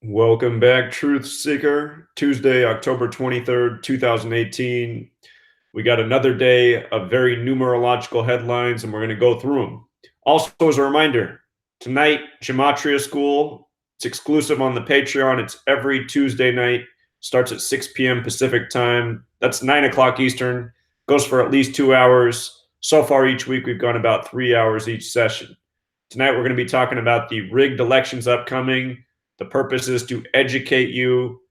Welcome back, Truth Seeker. Tuesday, October 23rd, 2018. We got another day of very numerological headlines, and we're going to go through them. Also, as a reminder, tonight, Gematria School. It's exclusive on the Patreon. It's every Tuesday night. Starts at 6 p.m. Pacific time. That's 9 o'clock Eastern. Goes for at least 2 hours. So far each week, we've gone about 3 hours each session. Tonight, we're going to be talking about the rigged elections upcoming. The purpose is to educate you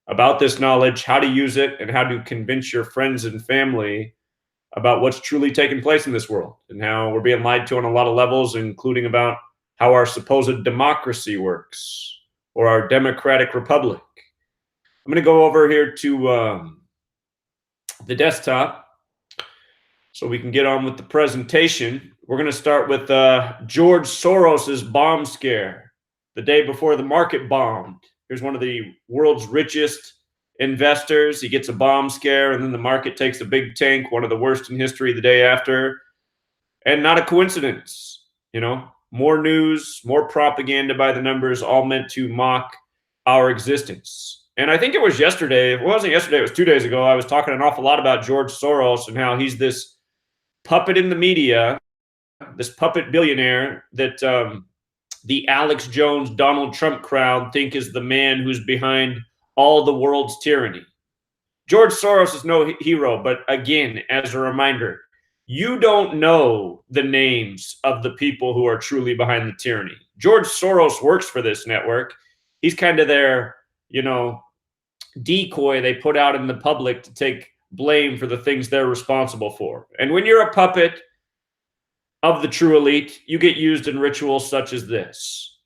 about this knowledge, how to use it, and how to convince your friends and family about what's truly taking place in this world and how we're being lied to on a lot of levels, including about how our supposed democracy works or our democratic republic. I'm going to go over here to the desktop so we can get on with the presentation. We're going to start with George Soros's bomb scare. The day before the market bombed. Here's one of the world's richest investors. He gets a bomb scare, and then the market takes a big tank, one of the worst in history, the day after. And not a coincidence, more news, more propaganda by the numbers, all meant to mock our existence. And I think it was yesterday. If it wasn't yesterday, it was 2 days ago. I was talking an awful lot about George Soros and how he's this puppet in the media, this puppet billionaire that the Alex Jones, Donald Trump crowd think is the man who's behind all the world's tyranny. George Soros is no hero, but again, as a reminder, you don't know the names of the people who are truly behind the tyranny. George Soros works for this network. He's kind of their, decoy they put out in the public to take blame for the things they're responsible for. And when you're a puppet of the true elite, you get used in rituals such as this,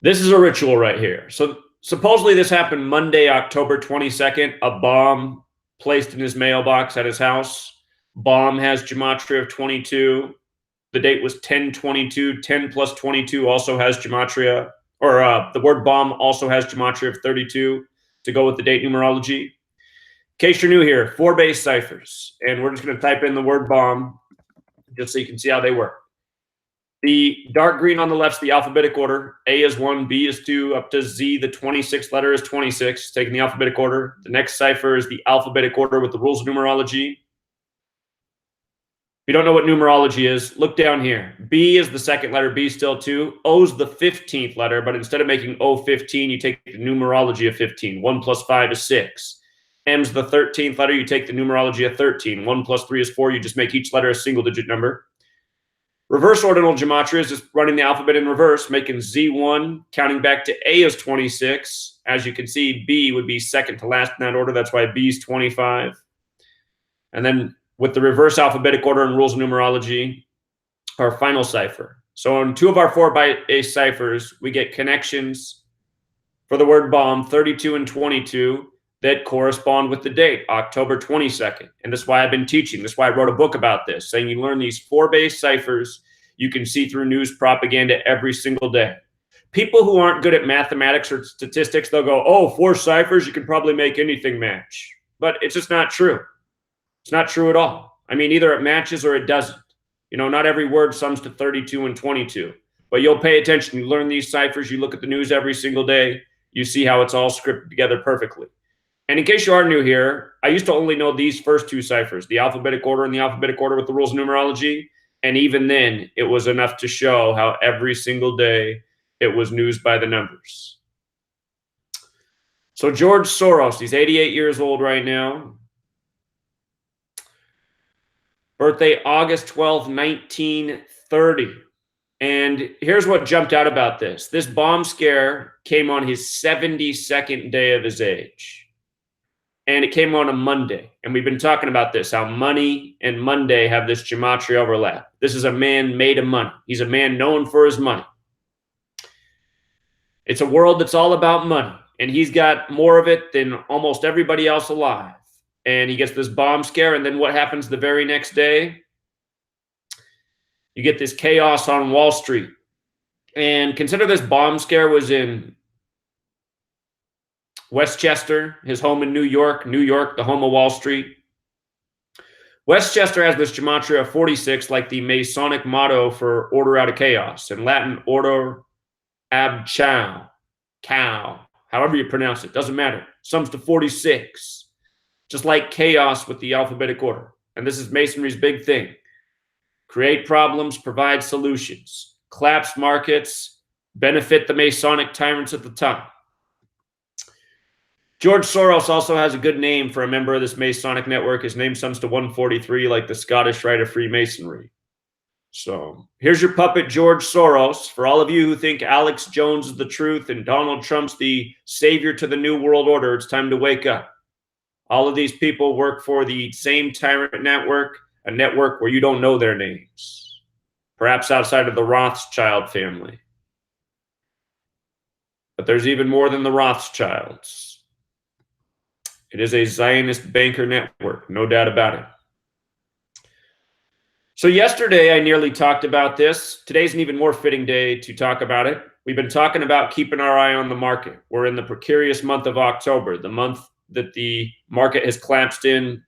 This is a ritual right here. So supposedly this happened Monday, October 22nd, a bomb placed in his mailbox at his house. Bomb has gematria of 22. The date was 10/22. 10 plus 22 also has gematria, or the word bomb also has gematria of 32 to go with the date numerology. In case you're new here, 4 base ciphers. And we're just going to type in the word bomb just so you can see how they work. The dark green on the left is the alphabetic order. A is 1, B is 2, up to Z, the 26th letter is 26, taking the alphabetic order. The next cipher is the alphabetic order with the rules of numerology. If you don't know what numerology is, look down here. B is the second letter, B still 2. O is the 15th letter, but instead of making O 15, you take the numerology of 15. 1 plus 5 is 6. M's the 13th letter, you take the numerology of 13. 1 plus 3 is 4, you just make each letter a single-digit number. Reverse ordinal gematria is just running the alphabet in reverse, making Z1, counting back to A is 26. As you can see, B would be second to last in that order. That's why B is 25. And then with the reverse alphabetic order and rules of numerology, our final cipher. So on 2 of our 4 base ciphers, we get connections for the word bomb, 32 and 22. That correspond with the date, October 22nd. And that's why I've been teaching. That's why I wrote a book about this, saying you learn these 4 base ciphers you can see through news propaganda every single day. People who aren't good at mathematics or statistics, they'll go, oh, 4 ciphers, you can probably make anything match. But it's just not true. It's not true at all. I mean, either it matches or it doesn't. Not every word sums to 32 and 22. But you'll pay attention. You learn these ciphers. You look at the news every single day. You see how it's all scripted together perfectly. And in case you are new here, I used to only know these first 2 ciphers, the alphabetic order and the alphabetic order with the rules of numerology. And even then, it was enough to show how every single day it was news by the numbers. So George Soros, he's 88 years old right now. Birthday, August 12th, 1930. And here's what jumped out about this. This bomb scare came on his 72nd day of his age. And it came on a Monday. And we've been talking about this, how money and Monday have this gematria overlap. This is a man made of money. He's a man known for his money. It's a world that's all about money. And he's got more of it than almost everybody else alive. And he gets this bomb scare. And then what happens the very next day? You get this chaos on Wall Street. And consider this bomb scare was in Westchester, his home in New York, the home of Wall Street. Westchester has this gematria of 46, like the Masonic motto for order out of chaos. In Latin, ordo Abchow, cow, however you pronounce it, doesn't matter. Sums to 46. Just like chaos with the alphabetic order. And this is Masonry's big thing. Create problems, provide solutions. Collapse markets, benefit the Masonic tyrants at the top. George Soros also has a good name for a member of this Masonic network. His name sums to 143, like the Scottish Rite of Freemasonry. So here's your puppet, George Soros. For all of you who think Alex Jones is the truth and Donald Trump's the savior to the New World Order, it's time to wake up. All of these people work for the same tyrant network, a network where you don't know their names, perhaps outside of the Rothschild family. But there's even more than the Rothschilds. It is a Zionist banker network, no doubt about it. So yesterday I nearly talked about this. Today's an even more fitting day to talk about it. We've been talking about keeping our eye on the market. We're in the precarious month of October, the month that the market has collapsed in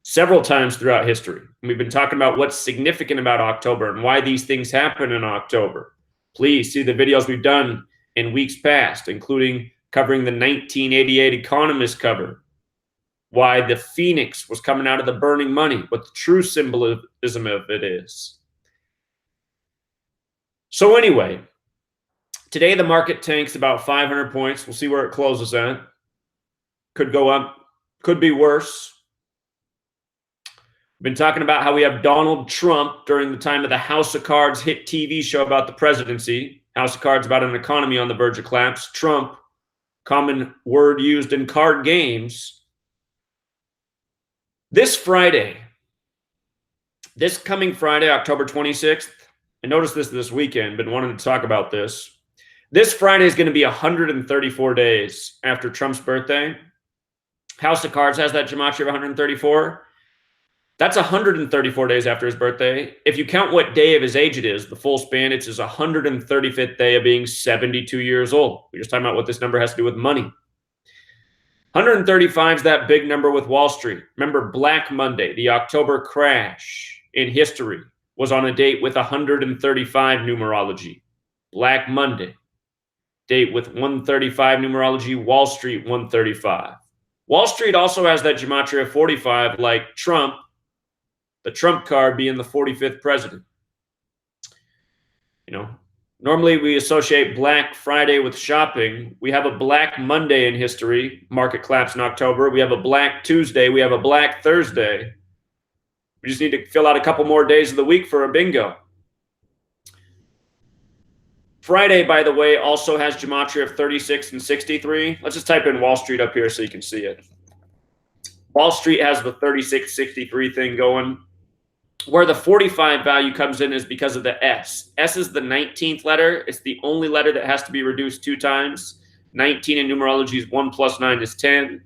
several times throughout history. And we've been talking about what's significant about October and why these things happen in October. Please see the videos we've done in weeks past, including covering the 1988 Economist cover, why the phoenix was coming out of the burning money, what the true symbolism of it is. So anyway, today the market tanks about 500 points. We'll see where it closes at. Could go up, could be worse. We've been talking about how we have Donald Trump during the time of the House of Cards hit TV show about the presidency. House of Cards about an economy on the verge of collapse. Trump, common word used in card games. This Friday, this coming Friday, October 26th, I noticed this weekend, been wanting to talk about this. This Friday is going to be 134 days after Trump's birthday. House of Cards has that gematria of 134. That's 134 days after his birthday. If you count what day of his age it is, the full span, it's his 135th day of being 72 years old. We're just talking about what this number has to do with money. 135 is that big number with Wall Street. Remember, Black Monday, the October crash in history, was on a date with 135 numerology. Black Monday, date with 135 numerology, Wall Street 135. Wall Street also has that gematria of 45, like Trump, the Trump card being the 45th president. You know, normally we associate Black Friday with shopping. We have a Black Monday in history, market collapse in October. We have a Black Tuesday. We have a Black Thursday. We just need to fill out a couple more days of the week for a bingo. Friday, by the way, also has gematria of 36 and 63. Let's just type in Wall Street up here so you can see it. Wall Street has the 36-63 thing going. Where the 45 value comes in is because of the S. S is the 19th letter. It's the only letter that has to be reduced 2 times. 19 in numerology is 1 plus 9 is 10.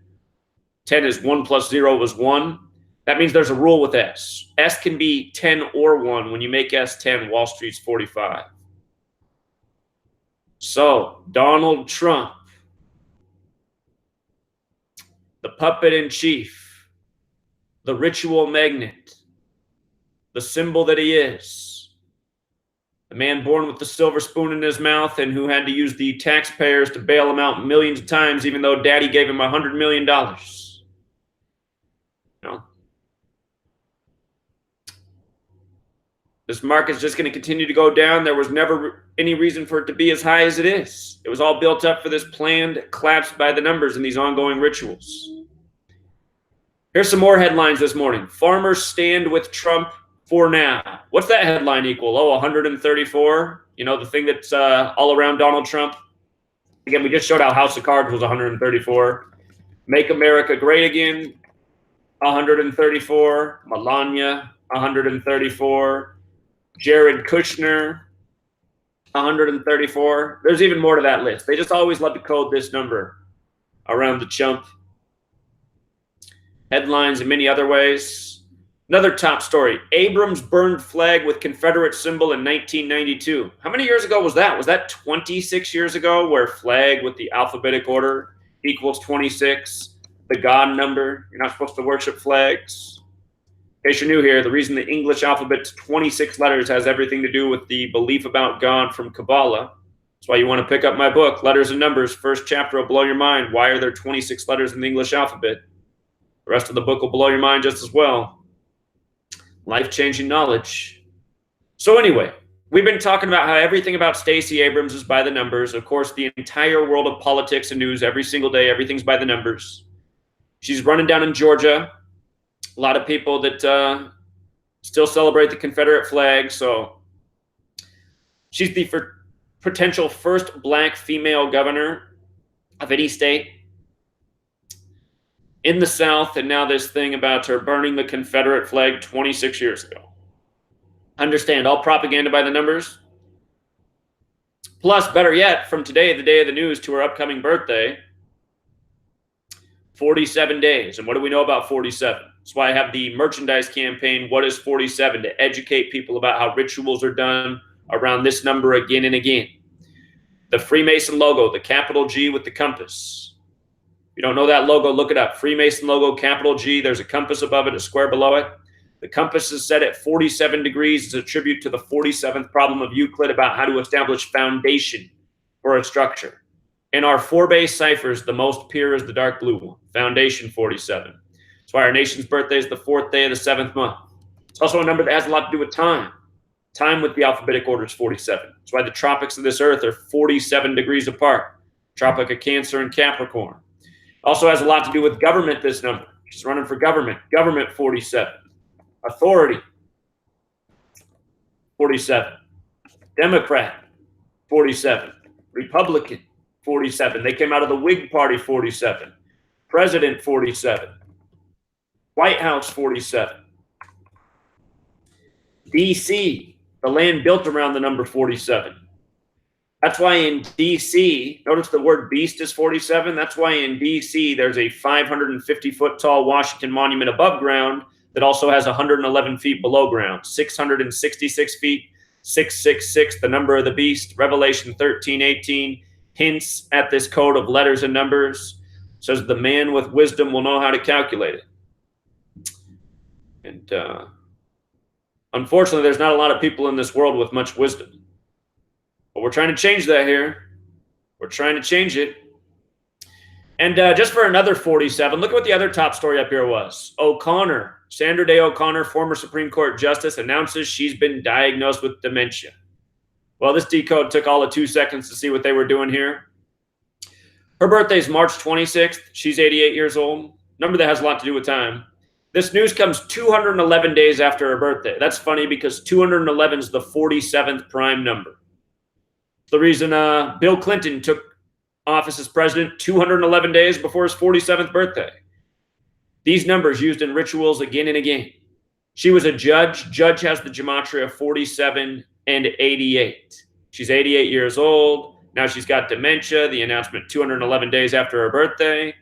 10 is 1 plus 0 is 1. That means there's a rule with S. S can be 10 or 1. When you make S 10, Wall Street's 45. So, Donald Trump, the puppet in chief, the ritual magnet, the symbol that he is, the man born with the silver spoon in his mouth and who had to use the taxpayers to bail him out millions of times, even though daddy gave him $100 million. You know? This market's just going to continue to go down. There was never any reason for it to be as high as it is. It was all built up for this planned collapse by the numbers in these ongoing rituals. Here's some more headlines this morning. Farmers stand with Trump for now. What's that headline equal? Oh, 134? You know, the thing that's all around Donald Trump. Again, we just showed how House of Cards was 134. Make America Great Again, 134. Melania, 134. Jared Kushner, 134. There's even more to that list. They just always love to code this number around the chump. Headlines in many other ways. Another top story. Abrams burned flag with Confederate symbol in 1992. How many years ago was that? Was that 26 years ago, where flag with the alphabetic order equals 26? The God number. You're not supposed to worship flags. In case you're new here, the reason the English alphabet's 26 letters has everything to do with the belief about God from Kabbalah. That's why you want to pick up my book, Letters and Numbers. First chapter will blow your mind. Why are there 26 letters in the English alphabet? The rest of the book will blow your mind just as well. Life-changing knowledge. So anyway, we've been talking about how everything about Stacey Abrams is by the numbers. Of course, the entire world of politics and news, every single day, everything's by the numbers. She's running down in Georgia. A lot of people that still celebrate the Confederate flag. So she's the potential first black female governor of any state in the South. And now this thing about her burning the Confederate flag 26 years ago. Understand, all propaganda by the numbers. Plus, better yet, from today, the day of the news, to her upcoming birthday, 47 days. And what do we know about 47? That's why I have the merchandise campaign, What is 47? To educate people about how rituals are done around this number again and again. The Freemason logo, the capital G with the compass. If you don't know that logo, look it up. Freemason logo, capital G. There's a compass above it, a square below it. The compass is set at 47 degrees. It's a tribute to the 47th problem of Euclid about how to establish foundation for a structure. In our 4-base ciphers, the most pure is the dark blue one, foundation 47. That's why our nation's birthday is the 4th day of the 7th month. It's also a number that has a lot to do with time. Time with the alphabetic order is 47. That's why the tropics of this earth are 47 degrees apart. Tropic of Cancer and Capricorn. Also has a lot to do with government, this number. She's running for government. Government 47. Authority 47. Democrat 47. Republican 47. They came out of the Whig Party 47. President 47. White House 47. DC, the land built around the number 47. That's why in DC, notice the word beast is 47. That's why in DC there's a 550-foot tall Washington Monument above ground that also has 111 feet below ground. 666 feet, 666, the number of the beast. Revelation 13:18 hints at this code of letters and numbers. Says the man with wisdom will know how to calculate it. And unfortunately, there's not a lot of people in this world with much wisdom. But we're trying to change that here. We're trying to change it. And just for another 47, look at what the other top story up here was. O'Connor, Sandra Day O'Connor, former Supreme Court Justice, announces she's been diagnosed with dementia. Well, this decode took all of 2 seconds to see what they were doing here. Her birthday is March 26th. She's 88 years old. Number that has a lot to do with time. This news comes 211 days after her birthday. That's funny because 211 is the 47th prime number. The reason Bill Clinton took office as president 211 days before his 47th birthday. These numbers used in rituals again and again. She was a judge. Judge has the gematria of 47 and 88. She's 88 years old. Now she's got dementia. The announcement 211 days after her birthday.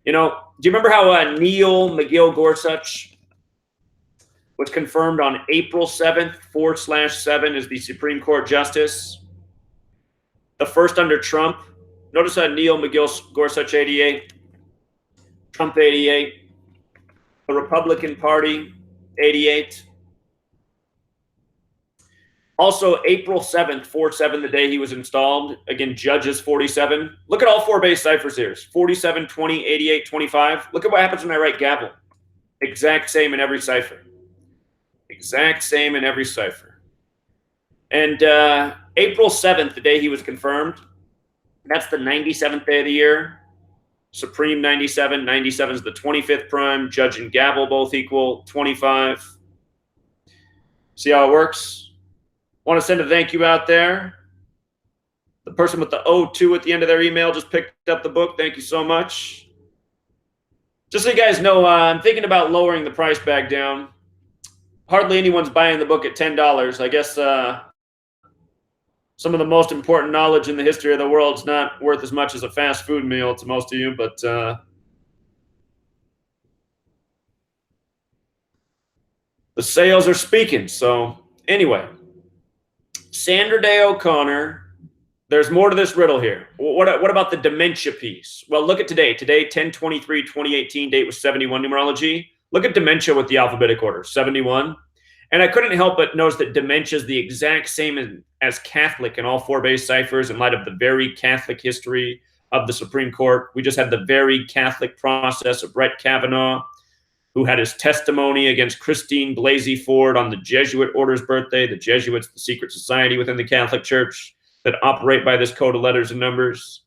You know, do you remember how Neil McGill Gorsuch was confirmed on April 7th, /7 as the Supreme Court Justice? The first under Trump. Notice how Neil McGill Gorsuch 88, Trump 88, the Republican Party 88. Also, April 7th, 4/7, the day he was installed. Again, judges 47. Look at all 4 base ciphers here. 47, 20, 88, 25. Look at what happens when I write gavel. Exact same in every cipher. Exact same in every cipher. And April 7th, the day he was confirmed, that's the 97th day of the year. Supreme 97. 97 is the 25th prime. Judge and gavel both equal 25. See how it works? Want to send a thank you out there. The person with the O2 at the end of their email just picked up the book. Thank you so much. Just so you guys know, I'm thinking about lowering the price back down. Hardly anyone's buying the book at $10. I guess some of the most important knowledge in the history of the world is not worth as much as a fast food meal to most of you, but the sales are speaking. So anyway, Sandra Day O'Connor, there's more to this riddle here. What about the dementia piece? Well, look at today. Today, 10/23/2018, date was 71 numerology. Look at dementia with the alphabetic order, 71. And I couldn't help but notice that dementia is the exact same as Catholic in all four base ciphers in light of the very Catholic history of the Supreme Court. We just had the very Catholic process of Brett Kavanaugh, who had his testimony against Christine Blasey Ford on the Jesuit order's birthday. The Jesuits, the secret society within the Catholic Church that operate by this code of letters and numbers.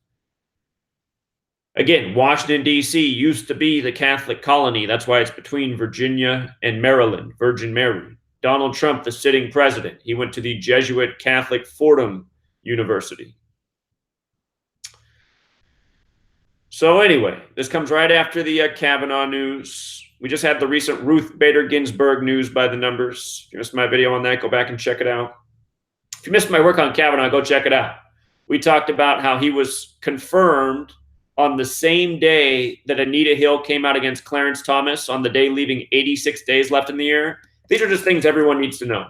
Again, Washington, D.C. used to be the Catholic colony. That's why it's between Virginia and Maryland, Virgin Mary. Donald Trump, the sitting president, he went to the Jesuit Catholic Fordham University. So anyway, this comes right after the Kavanaugh news. We just had the recent Ruth Bader Ginsburg news by the numbers. If you missed my video on that, go back and check it out. If you missed my work on Kavanaugh, go check it out. We talked about how he was confirmed on the same day that Anita Hill came out against Clarence Thomas, on the day leaving 86 days left in the year. These are just things everyone needs to know.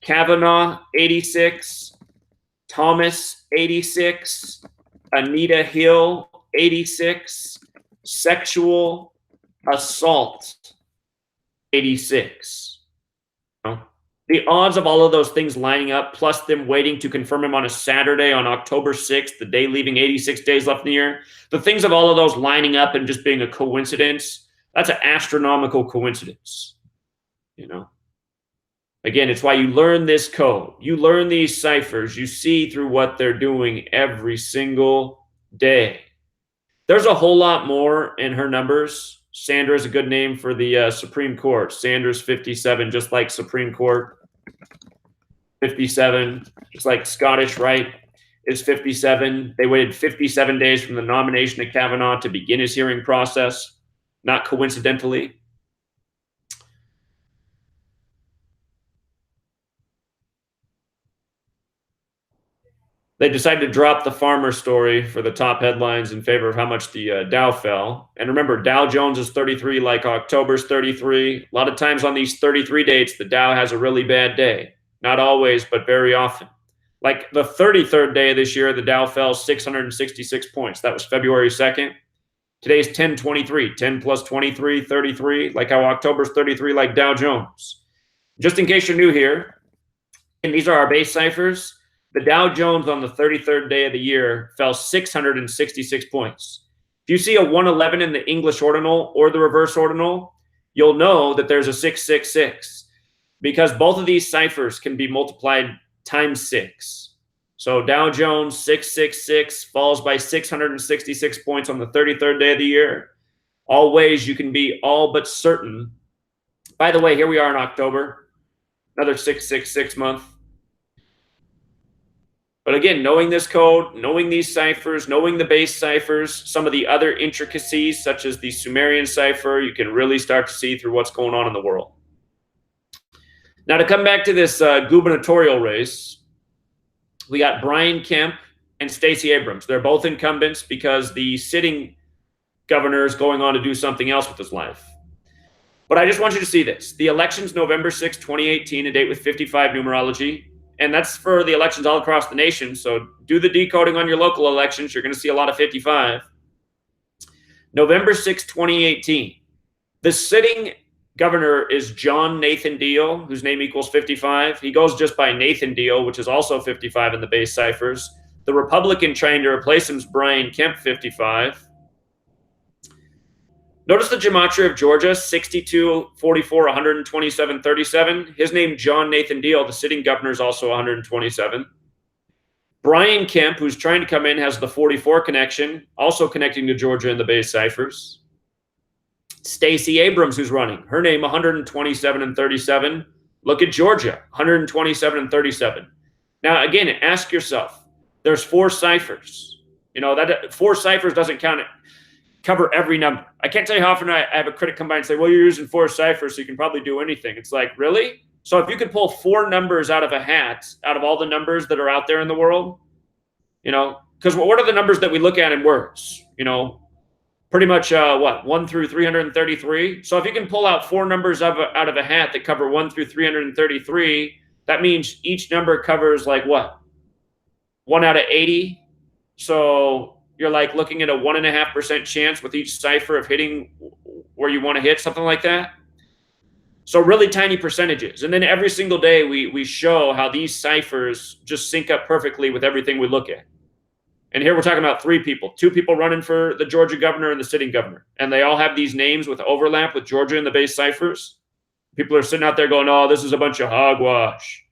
Kavanaugh, 86. Thomas, 86. Anita Hill, 86. Sexual assault, 86. The odds of all of those things lining up, plus them waiting to confirm him on a Saturday on October 6th, the day leaving 86 days left in the year, the things of all of those lining up and just being a coincidence, that's an astronomical coincidence. Again, it's why you learn this code. You learn these ciphers. You see through what they're doing every single day. There's a whole lot more in her numbers. Sandra is a good name for the Supreme Court. Sandra's 57, just like Supreme Court. 57, just like Scottish Rite is 57. They waited 57 days from the nomination of Kavanaugh to begin his hearing process, not coincidentally. They decided to drop the farmer story for the top headlines in favor of how much the Dow fell. And remember, Dow Jones is 33 like October's 33. A lot of times on these 33 dates, the Dow has a really bad day. Not always, but very often. Like the 33rd day of this year, the Dow fell 666 points. That was February 2nd. Today's 1023. 10 plus 23, 33. Like how October's 33 like Dow Jones. Just in case you're new here, and these are our base ciphers, the Dow Jones on the 33rd day of the year fell 666 points. If you see a 111 in the English ordinal or the reverse ordinal, you'll know that there's a 666 because both of these ciphers can be multiplied times 6. So Dow Jones 666 falls by 666 points on the 33rd day of the year. All ways you can be all but certain. By the way, here we are in October, another 666 month. But again, knowing this code, knowing these ciphers, knowing the base ciphers, some of the other intricacies, such as the Sumerian cipher, you can really start to see through what's going on in the world. Now, to come back to this gubernatorial race, we got Brian Kemp and Stacey Abrams. They're both incumbents because the sitting governor is going on to do something else with his life. But I just want you to see this. The election's November 6, 2018, a date with 55 numerology. And that's for the elections all across the nation. So do the decoding on your local elections. You're going to see a lot of 55. November 6, 2018. The sitting governor is John Nathan Deal, whose name equals 55. He goes just by Nathan Deal, which is also 55 in the base ciphers. The Republican trying to replace him is Brian Kemp, 55. Notice the gematria of Georgia, 62, 44, 127, 37. His name, John Nathan Deal, the sitting governor, is also 127. Brian Kemp, who's trying to come in, has the 44 connection, also connecting to Georgia in the base ciphers. Stacey Abrams, who's running, her name, 127 and 37. Look at Georgia, 127 and 37. Now, again, ask yourself, there's 4 ciphers. That 4 ciphers doesn't cover every number. I can't tell you how often I have a critic come by and say, well, you're using 4 ciphers, so you can probably do anything. It's like, really? So if you could pull 4 numbers out of a hat, out of all the numbers that are out there in the world, because what are the numbers that we look at in words? Pretty much 1 through 333. So if you can pull out 4 numbers out of a hat that cover 1 through 333, that means each number covers like what? 1 out of 80. So you're like looking at a 1.5% chance with each cipher of hitting where you want to hit, something like that. So really tiny percentages. And then every single day we show how these ciphers just sync up perfectly with everything we look at. And here we're talking about 3 people, 2 people running for the Georgia governor and the sitting governor. And they all have these names with overlap with Georgia in the base ciphers. People are sitting out there going, oh, this is a bunch of hogwash.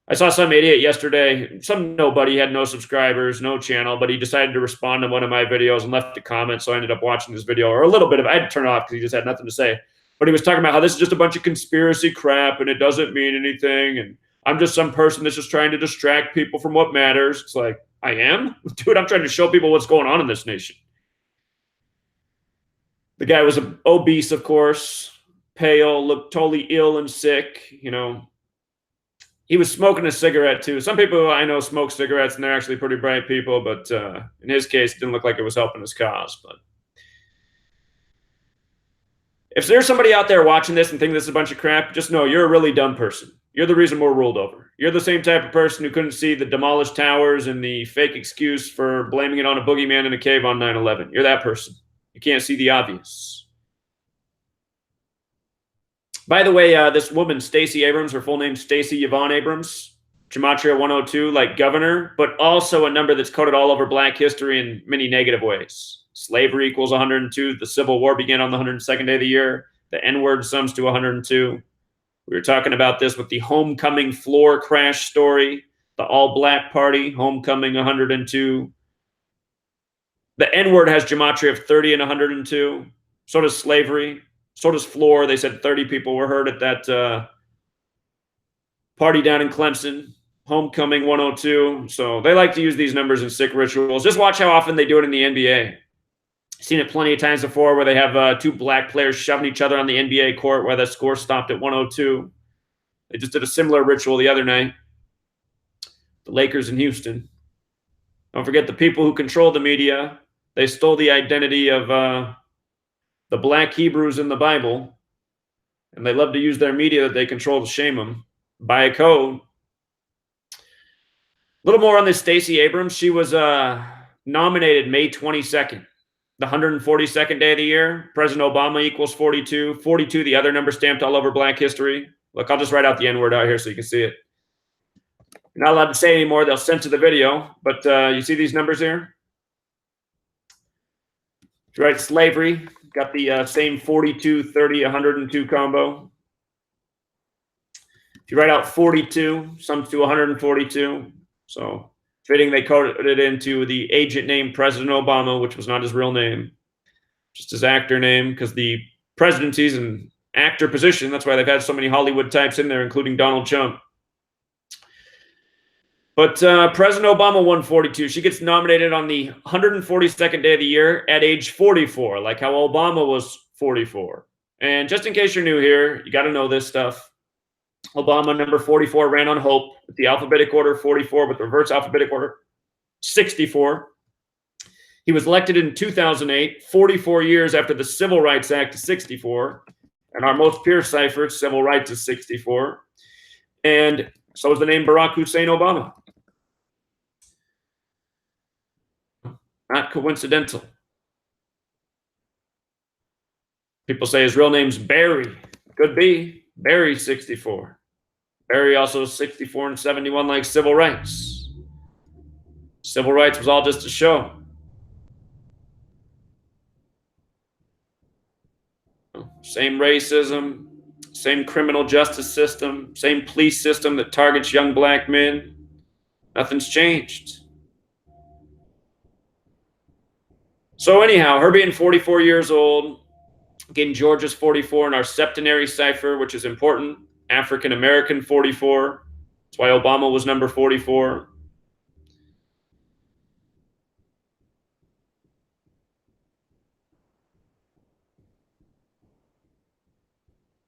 I saw some idiot yesterday, some nobody, had no subscribers, no channel, but he decided to respond to one of my videos and left a comment. So I ended up watching this video, or a little bit of it. I had to turn it off because he just had nothing to say. But he was talking about how this is just a bunch of conspiracy crap and it doesn't mean anything. And I'm just some person that's just trying to distract people from what matters. It's like, I am? Dude, I'm trying to show people what's going on in this nation. The guy was obese, of course, pale, looked totally ill and sick, you know. He was smoking a cigarette, too. Some people I know smoke cigarettes, and they're actually pretty bright people, but in his case, it didn't look like it was helping his cause. But if there's somebody out there watching this and thinking this is a bunch of crap, just know you're a really dumb person. You're the reason we're ruled over. You're the same type of person who couldn't see the demolished towers and the fake excuse for blaming it on a boogeyman in a cave on 9/11. You're that person. You can't see the obvious. By the way, this woman, Stacey Abrams, her full name Stacey Yvonne Abrams, Gematria 102, like governor, but also a number that's coded all over Black history in many negative ways. Slavery equals 102. The Civil War began on the 102nd day of the year. The N-word sums to 102. We were talking about this with the homecoming floor crash story, the all-black party, homecoming 102. The N-word has gematria of 30 and 102. So does slavery. So does floor. They said 30 people were hurt at that party down in Clemson. Homecoming 102. So they like to use these numbers in sick rituals. Just watch how often they do it in the NBA. Seen it plenty of times before where they have 2 black players shoving each other on the NBA court where the score stopped at 102. They just did a similar ritual the other night. The Lakers in Houston. Don't forget the people who control the media. They stole the identity of the black Hebrews in the Bible, and they love to use their media that they control to shame them by a code. A little more on this Stacey Abrams. She was nominated May 22nd, the 142nd day of the year. President Obama equals 42. 42, the other number stamped all over Black history. Look, I'll just write out the N-word out here so you can see it. You're not allowed to say anymore. They'll censor the video, but you see these numbers here? If you write slavery, got the same 42, 30, 102 combo. If you write out 42, sums to 142. So fitting they coded it into the agent name President Obama, which was not his real name, just his actor name, because the presidency's an actor position. That's why they've had so many Hollywood types in there, including Donald Trump. But President Obama 142. She gets nominated on the 142nd day of the year at age 44, like how Obama was 44. And just in case you're new here, you got to know this stuff. Obama, number 44, ran on hope with the alphabetic order 44, with the reverse alphabetic order 64. He was elected in 2008, 44 years after the Civil Rights Act of 64. And our most pure cipher, civil rights, is 64. And so is the name Barack Hussein Obama. Not coincidental. People say his real name's Barry. Could be. Barry 64. Barry also 64 and 71 like civil rights. Civil rights was all just a show. Same racism, same criminal justice system, same police system that targets young black men. Nothing's changed. So anyhow, her being 44 years old, again, Georgia's 44 in our septenary cipher, which is important. African-American 44. That's why Obama was number 44.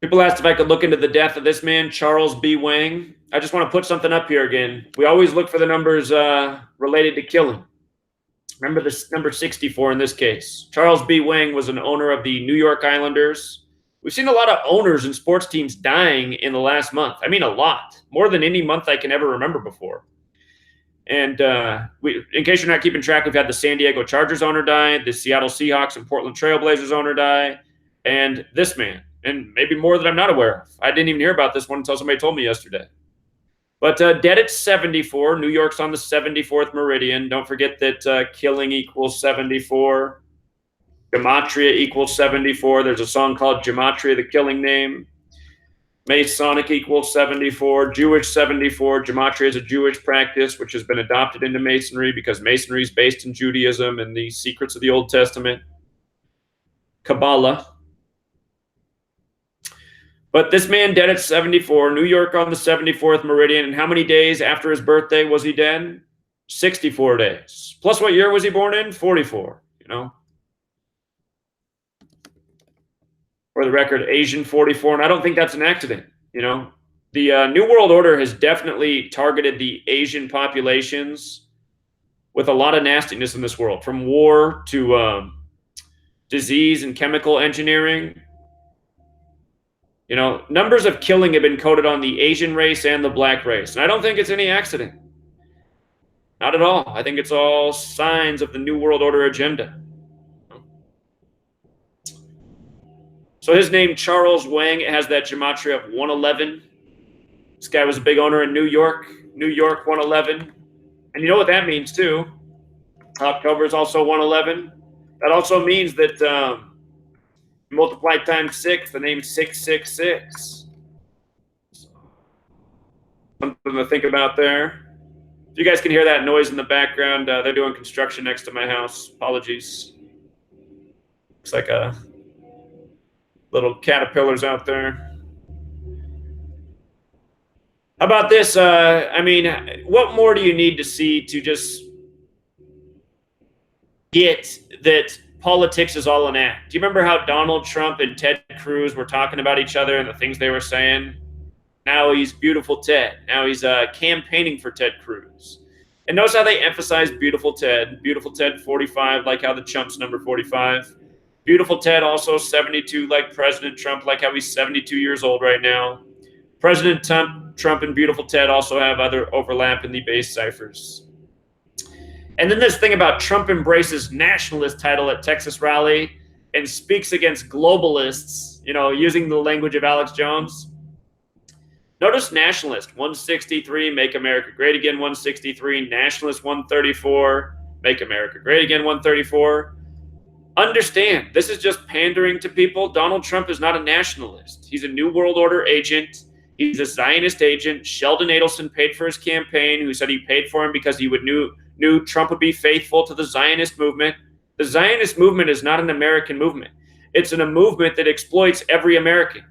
People asked if I could look into the death of this man, Charles B. Wang. I just want to put something up here again. We always look for the numbers related to killing. Remember this number 64 in this case. Charles B. Wang was an owner of the New York Islanders. We've seen a lot of owners and sports teams dying in the last month. I mean, a lot. More than any month I can ever remember before. And in case you're not keeping track, we've had the San Diego Chargers owner die, the Seattle Seahawks and Portland Trail Blazers owner die, and this man, and maybe more that I'm not aware of. I didn't even hear about this one until somebody told me yesterday. But dead at 74. New York's on the 74th meridian. Don't forget that killing equals 74. Gematria equals 74. There's a song called Gematria, the killing name. Masonic equals 74. Jewish 74. Gematria is a Jewish practice which has been adopted into Masonry because Masonry is based in Judaism and the secrets of the Old Testament. Kabbalah. But this man dead at 74, New York on the 74th meridian. And how many days after his birthday was he dead? 64 days. Plus what year was he born in? 44, you know. For the record, Asian 44. And I don't think that's an accident, you know. The New World Order has definitely targeted the Asian populations with a lot of nastiness in this world, from war to disease and chemical engineering. You know, numbers of killing have been coded on the Asian race and the black race. And I don't think it's any accident. Not at all. I think it's all signs of the New World Order agenda. So his name, Charles Wang, it has that gematria of 111. This guy was a big owner in New York 111. And you know what that means too. October is also 111. That also means that multiply times 6, the name's 666. Something to think about there. If you guys can hear that noise in the background, they're doing construction next to my house. Apologies. Looks like a little caterpillars out there. How about this? I mean, what more do you need to see to just get that politics is all an act? Do you remember how Donald Trump and Ted Cruz were talking about each other and the things they were saying? Now he's beautiful Ted. Now he's campaigning for Ted Cruz. And notice how they emphasize beautiful Ted. Beautiful Ted 45, like how the chump's number 45. Beautiful Ted also 72, like President Trump, like how he's 72 years old right now. President Trump and beautiful Ted also have other overlap in the base ciphers. And then this thing about Trump embraces nationalist title at Texas rally and speaks against globalists, you know, using the language of Alex Jones. Notice nationalist, 163, make America great again, 163. Nationalist, 134, make America great again, 134. Understand, this is just pandering to people. Donald Trump is not a nationalist. He's a New World Order agent. He's a Zionist agent. Sheldon Adelson paid for his campaign, who said he paid for him because he knew Trump would be faithful to the Zionist movement. The Zionist movement is not an American movement. It's a movement that exploits every American.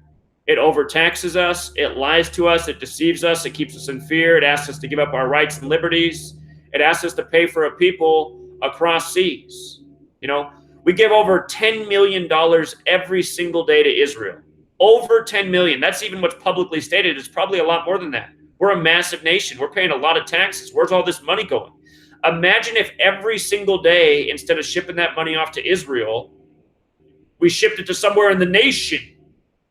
It overtaxes us. It lies to us. It deceives us. It keeps us in fear. It asks us to give up our rights and liberties. It asks us to pay for a people across seas. You know, we give over $10 million every single day to Israel. Over 10 million. That's even what's publicly stated. It's probably a lot more than that. We're a massive nation. We're paying a lot of taxes. Where's all this money going? Imagine if every single day, instead of shipping that money off to Israel, we shipped it to somewhere in the nation,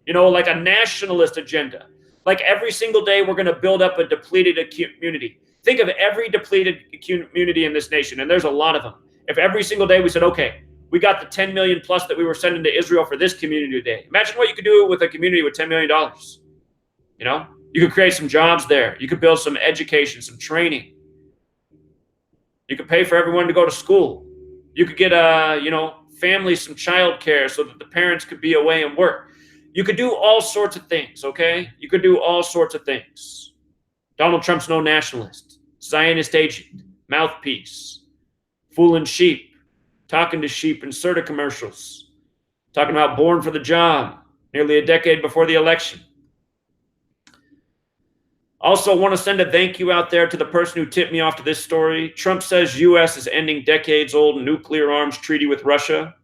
you know, like a nationalist agenda. Like every single day, we're going to build up a depleted community. Think of every depleted community in this nation, and there's a lot of them. If every single day we said, okay, we got the 10 million plus that we were sending to Israel for this community today. Imagine what you could do with a community with $10 million. You know, you could create some jobs there. You could build some education, some training. You could pay for everyone to go to school. You could get, families some child care so that the parents could be away and work. You could do all sorts of things, okay? You could do all sorts of things. Donald Trump's no nationalist. Zionist agent. Mouthpiece. Fooling sheep. Talking to sheep in Serta commercials. Talking about born for the job. Nearly a decade before the election. Also want to send a thank you out there to the person who tipped me off to this story. Trump says U.S. is ending decades-old nuclear arms treaty with Russia.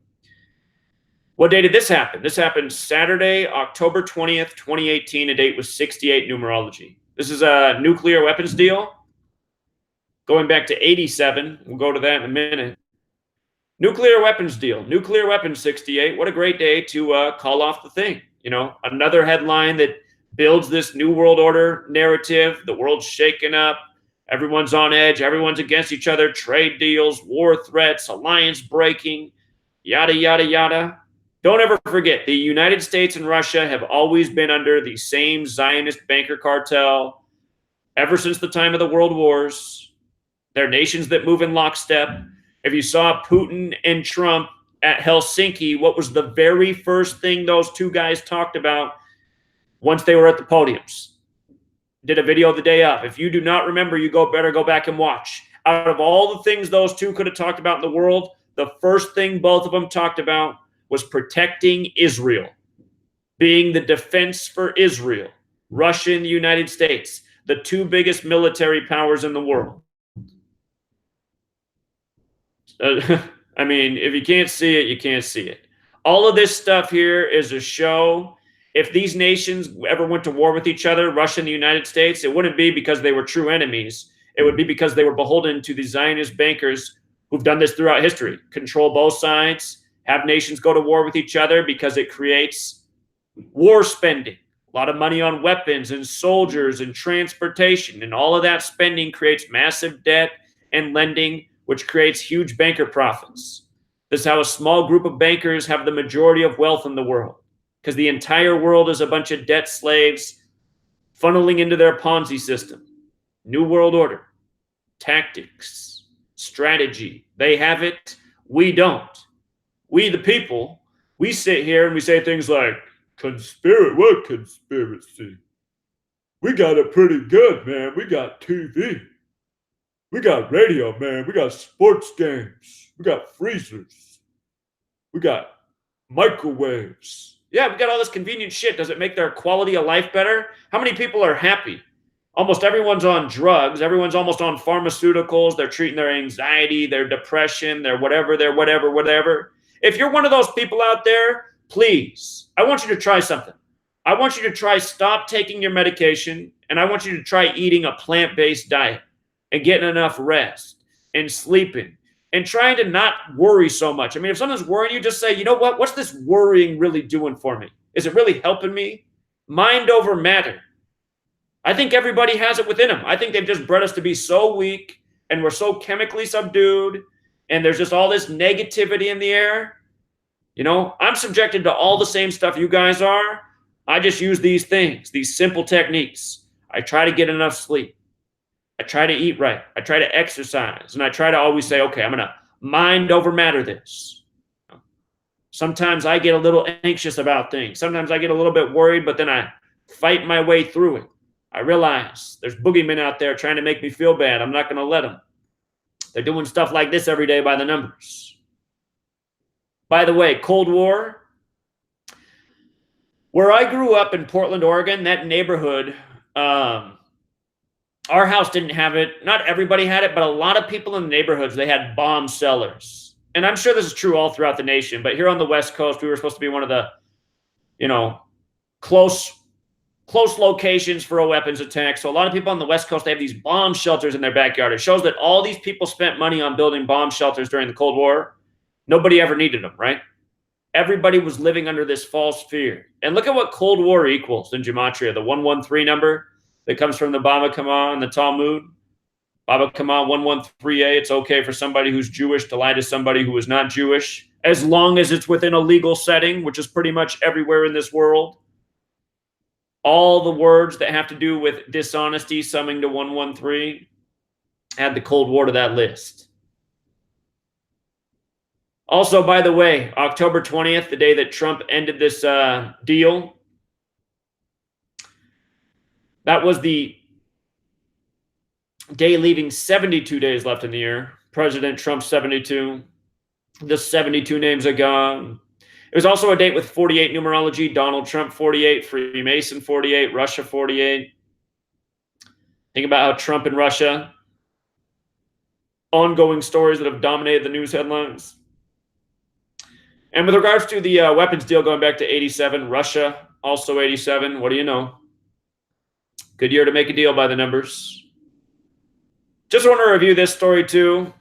What day did this happen? This happened Saturday, October 20th, 2018, a date with 68 numerology. This is a nuclear weapons deal. Going back to 87, we'll go to that in a minute. Nuclear weapons deal, nuclear weapons 68. What a great day to call off the thing. You know, another headline that builds this New World Order narrative. The world's shaken up. Everyone's on edge. Everyone's against each other. Trade deals, war threats, alliance breaking, yada, yada, yada. Don't ever forget, the United States and Russia have always been under the same Zionist banker cartel ever since the time of the World Wars. They're nations that move in lockstep. If you saw Putin and Trump at Helsinki, what was the very first thing those two guys talked about once they were at the podiums? Did a video the day of. If you do not remember, you better go back and watch. Out of all the things those two could have talked about in the world, the first thing both of them talked about was protecting Israel, being the defense for Israel. Russia and the United States, the two biggest military powers in the world. I mean, if you can't see it, you can't see it. All of this stuff here is a show. If these nations ever went to war with each other, Russia and the United States, it wouldn't be because they were true enemies. It would be because they were beholden to the Zionist bankers who've done this throughout history, control both sides, have nations go to war with each other because it creates war spending, a lot of money on weapons and soldiers and transportation, and all of that spending creates massive debt and lending, which creates huge banker profits. This is how a small group of bankers have the majority of wealth in the world, because the entire world is a bunch of debt slaves funneling into their Ponzi system. New World Order, tactics, strategy. They have it. We don't. We, the people, we sit here and we say things like, what conspiracy? We got it pretty good, man. We got TV. We got radio, man. We got sports games. We got freezers. We got microwaves. Yeah, we got all this convenient shit. Does it make their quality of life better? How many people are happy? Almost everyone's on drugs. Everyone's almost on pharmaceuticals. They're treating their anxiety, their depression, their whatever. If you're one of those people out there, please, I want you to try something. I want you to try stop taking your medication, and I want you to try eating a plant-based diet and getting enough rest and sleeping and trying to not worry so much. I mean, if someone's worrying you, just say, you know what? What's this worrying really doing for me? Is it really helping me? Mind over matter. I think everybody has it within them. I think they've just bred us to be so weak, and we're so chemically subdued, and there's just all this negativity in the air. You know, I'm subjected to all the same stuff you guys are. I just use these things, these simple techniques. I try to get enough sleep. I try to eat right. I try to exercise. And I try to always say, okay, I'm going to mind over matter this. Sometimes I get a little anxious about things. Sometimes I get a little bit worried, but then I fight my way through it. I realize there's boogeymen out there trying to make me feel bad. I'm not going to let them. They're doing stuff like this every day by the numbers. By the way, Cold War. Where I grew up in Portland, Oregon, that neighborhood, our house didn't have it. Not everybody had it, but a lot of people in the neighborhoods, they had bomb cellars. And I'm sure this is true all throughout the nation, but here on the West Coast, we were supposed to be one of the, close locations for a weapons attack. So a lot of people on the West Coast, they have these bomb shelters in their backyard. It shows that all these people spent money on building bomb shelters during the Cold War. Nobody ever needed them, right? Everybody was living under this false fear. And look at what Cold War equals in Gematria, the 113 number that comes from the Baba Kama and the Talmud. Baba Kama 113a, it's okay for somebody who's Jewish to lie to somebody who is not Jewish, as long as it's within a legal setting, which is pretty much everywhere in this world. All the words that have to do with dishonesty, summing to 113, add the Cold War to that list. Also, by the way, October 20th, the day that Trump ended this deal, that was the day leaving 72 days left in the year. President Trump 72. The 72 names are gone. It was also a date with 48 numerology. Donald Trump 48, Freemason 48, Russia 48. Think about how Trump and Russia, ongoing stories that have dominated the news headlines. And with regards to the weapons deal going back to 87, Russia also 87. What do you know? Good year to make a deal by the numbers. Just want to review this story too.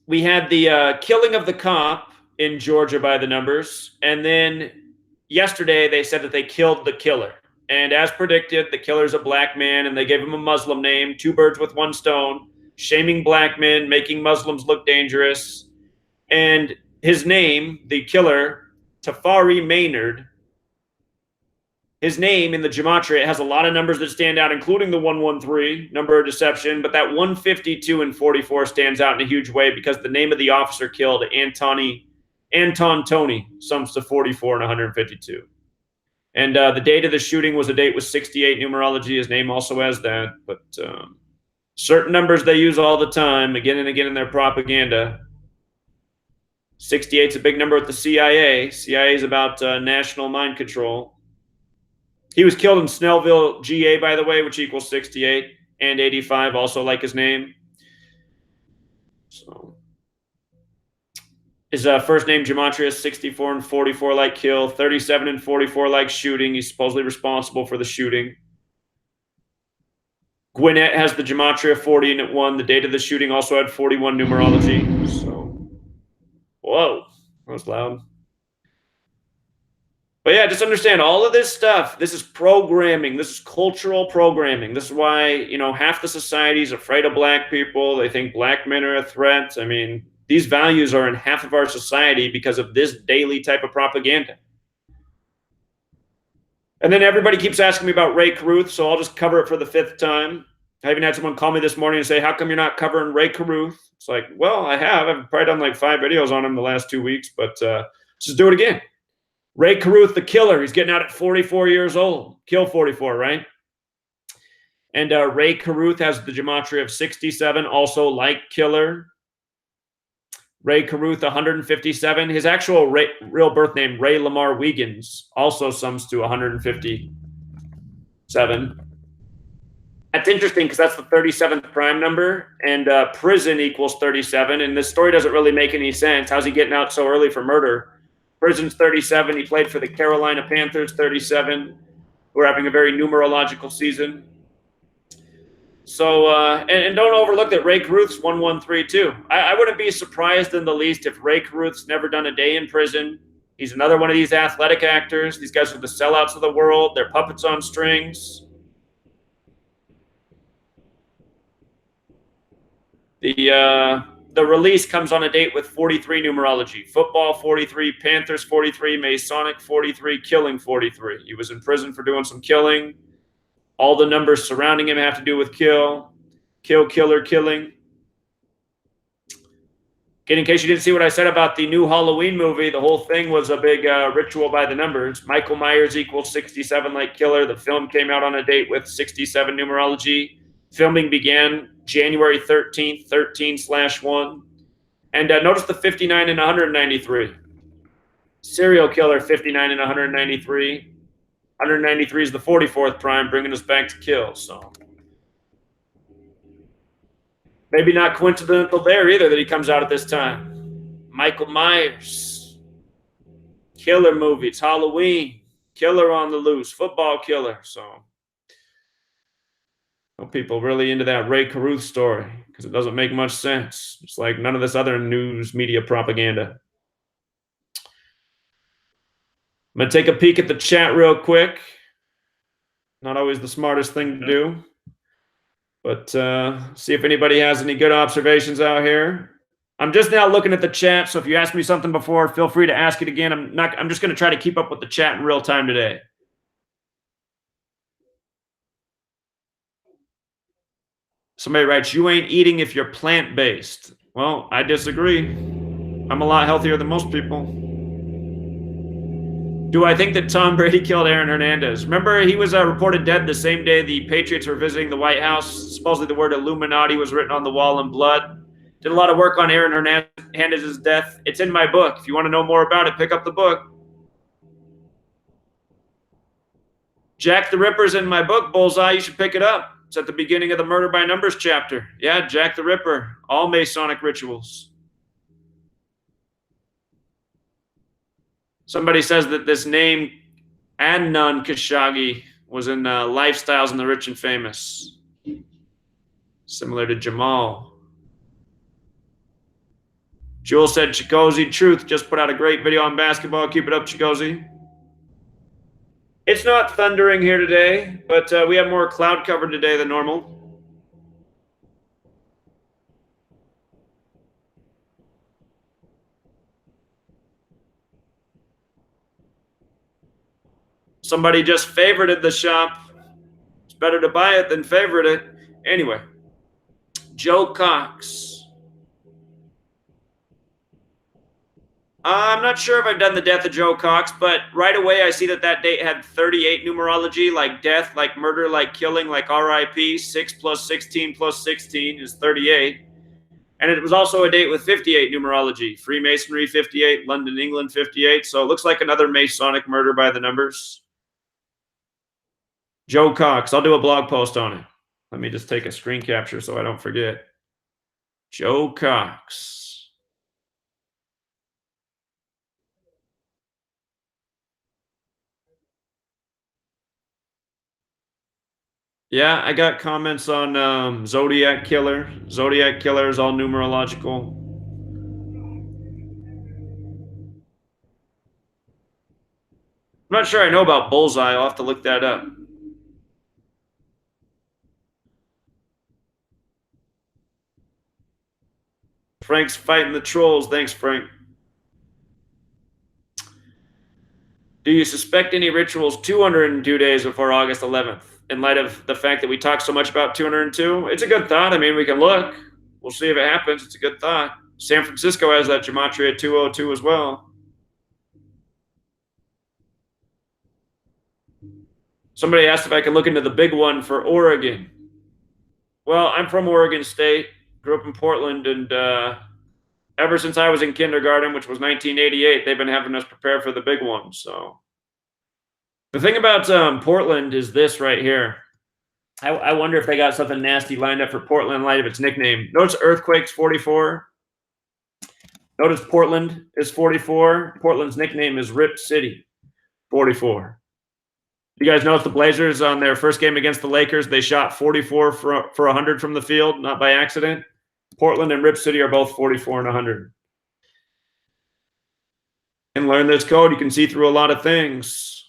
We had the killing of the cop in Georgia by the numbers. And then yesterday they said that they killed the killer. And as predicted, the killer's a black man, and they gave him a Muslim name, 2 birds with 1 stone, shaming black men, making Muslims look dangerous. And his name, the killer, Tafari Maynard. His name in the gematria, it has a lot of numbers that stand out, including the 113, number of deception, but that 152 and 44 stands out in a huge way because the name of the officer killed, Anton Tony, sums to 44 and 152. And the date of the shooting was a date with 68 numerology. His name also has that, but certain numbers they use all the time, again and again in their propaganda. 68 is a big number with the CIA. CIA is about national mind control. He was killed in Snellville, GA, by the way, which equals 68, and 85, also like his name. So his first name gematria is 64 and 44 like kill, 37 and 44 like shooting. He's supposedly responsible for the shooting. Gwinnett has the gematria 40 and it won. The date of the shooting also had 41 numerology. So, whoa, that was loud. But yeah, just understand all of this stuff. This is programming. This is cultural programming. This is why, you know, half the society is afraid of black people. They think black men are a threat. I mean, these values are in half of our society because of this daily type of propaganda. And then everybody keeps asking me about Ray Caruth, so I'll just cover it for the 5th time. I even had someone call me this morning and say, how come you're not covering Ray Caruth? It's like, well, I have. I've probably done like 5 videos on him the last 2 weeks, but just do it again. Ray Caruth, the killer, he's getting out at 44 years old. Kill 44, right? And Ray Caruth has the gematria of 67, also like killer. Ray Caruth, 157. His actual real birth name, Ray Lamar Wiegans, also sums to 157. That's interesting because that's the 37th prime number, and prison equals 37, and this story doesn't really make any sense. How's he getting out so early for murder? Prison's 37. He played for the Carolina Panthers, 37, who are having a very numerological season. So, and don't overlook that Ray Caruth's 113 too. I wouldn't be surprised in the least if Ray Caruth's never done a day in prison. He's another one of these athletic actors. These guys are the sellouts of the world. They're puppets on strings. The release comes on a date with 43 numerology. Football 43, Panthers 43, Masonic 43, killing 43. He was in prison for doing some killing. All the numbers surrounding him have to do with kill, killer, killing. Again, in case you didn't see what I said about the new Halloween movie, the whole thing was a big ritual by the numbers. Michael Myers equals 67 like killer. The film came out on a date with 67 numerology. Filming began January 13th, 13/1. And notice the 59 and 193. Serial killer, 59 and 193. 193 is the 44th prime, bringing us back to kill. So maybe not coincidental there either that he comes out at this time. Michael Myers. Killer movie. It's Halloween. Killer on the loose. Football killer. So people really into that Ray Caruth story because it doesn't make much sense. It's like none of this other news media propaganda. I'm going to take a peek at the chat real quick. Not always the smartest thing to do, but see if anybody has any good observations out here. I'm just now looking at the chat, so if you asked me something before, feel free to ask it again. I'm just going to try to keep up with the chat in real time today. Somebody writes, you ain't eating if you're plant-based. Well, I disagree. I'm a lot healthier than most people. Do I think that Tom Brady killed Aaron Hernandez? Remember, he was reported dead the same day the Patriots were visiting the White House. Supposedly the word Illuminati was written on the wall in blood. Did a lot of work on Aaron Hernandez's death. It's in my book. If you want to know more about it, pick up the book. Jack the Ripper's in my book, Bullseye. You should pick it up. It's at the beginning of the Murder by Numbers chapter. Yeah, Jack the Ripper. All Masonic rituals. Somebody says that this name, Adnan Khashoggi, was in Lifestyles in the Rich and Famous. Similar to Jamal. Jewel said, Chicozy Truth just put out a great video on basketball. Keep it up, Chicozy. It's not thundering here today, but we have more cloud cover today than normal. Somebody just favorited the shop. It's better to buy it than favorite it. Anyway, Joe Cox. I'm not sure if I've done the death of Joe Cox, but right away I see that date had 38 numerology, like death, like murder, like killing, like RIP. 6 plus 16 plus 16 is 38. And it was also a date with 58 numerology. Freemasonry 58, London, England 58. So it looks like another Masonic murder by the numbers. Joe Cox. I'll do a blog post on it. Let me just take a screen capture so I don't forget. Joe Cox. Yeah, I got comments on Zodiac Killer. Zodiac Killer is all numerological. I'm not sure I know about Bullseye. I'll have to look that up. Frank's fighting the trolls. Thanks, Frank. Do you suspect any rituals 202 days before August 11th? In light of the fact that we talk so much about 202, it's a good thought. I mean, we can look. We'll see if it happens. It's a good thought. San Francisco has that gematria 202 as well. Somebody asked if I could look into the big one for Oregon. Well, I'm from Oregon State, grew up in Portland, and ever since I was in kindergarten, which was 1988, they've been having us prepare for the big one. So the thing about Portland is this right here. I wonder if they got something nasty lined up for Portland in light of its nickname. Notice Earthquake's 44. Notice Portland is 44. Portland's nickname is Rip City, 44. You guys notice the Blazers on their first game against the Lakers, they shot 44 for 100 from the field, not by accident. Portland and Rip City are both 44 and 100. And learn this code, you can see through a lot of things.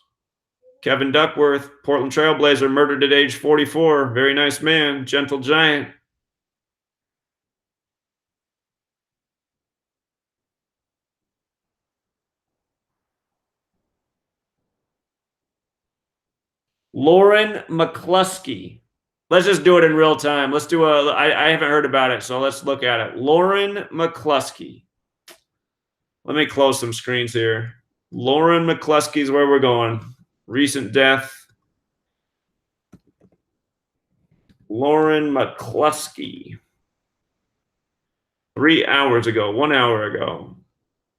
Kevin Duckworth, Portland Trailblazer, murdered at age 44. Very nice man, gentle giant. Lauren McCluskey. Let's just do it in real time. Let's do I haven't heard about it, so let's look at it. Lauren McCluskey. Let me close some screens here. Lauren McCluskey is where we're going. Recent death. Lauren McCluskey. 3 hours ago, 1 hour ago.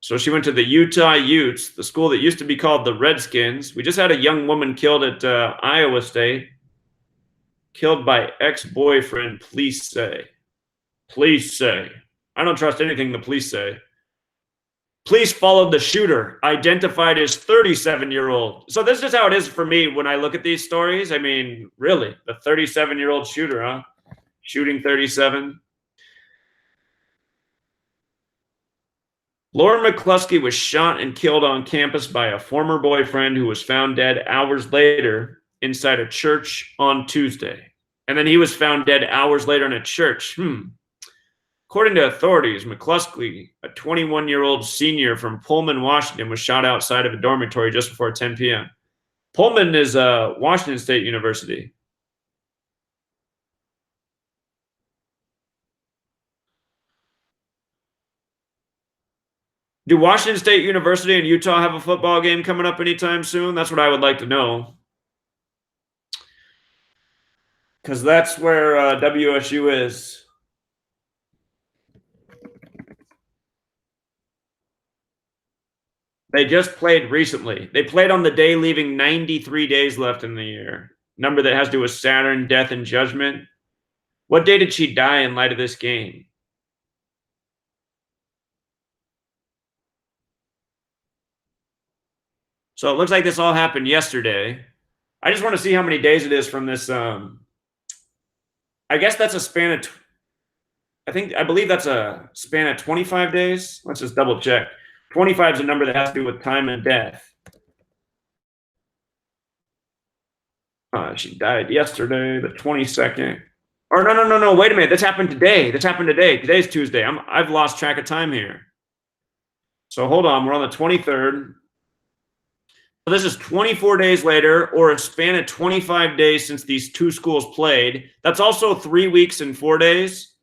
So she went to the Utah Utes, the school that used to be called the Redskins. We just had a young woman killed at Iowa State. Killed by ex-boyfriend, police say. Police say. I don't trust anything the police say. Police followed the shooter, identified as 37-year-old. So this is how it is for me when I look at these stories. I mean, really, the 37-year-old shooter, huh? Shooting 37. Lauren McCluskey was shot and killed on campus by a former boyfriend who was found dead hours later inside a church on Tuesday. And then he was found dead hours later in a church. According to authorities, McCluskey, a 21-year-old senior from Pullman, Washington, was shot outside of a dormitory just before 10 p.m. Pullman is Washington State University. Do Washington State University and Utah have a football game coming up anytime soon? That's what I would like to know. Because that's where WSU is. They just played recently. They played on the day leaving 93 days left in the year. Number that has to do with Saturn, death, and judgment. What day did she die in light of this game? So it looks like this all happened yesterday. I just want to see how many days it is from this. I guess that's a span of, I believe that's a span of 25 days. Let's just double check. 25 is a number that has to do with time and death. She died yesterday, the 22nd. Or no. Wait a minute. This happened today. Today's Tuesday. I've lost track of time here. So hold on. We're on the 23rd. So this is 24 days later, or a span of 25 days since these two schools played. That's also 3 weeks and 4 days.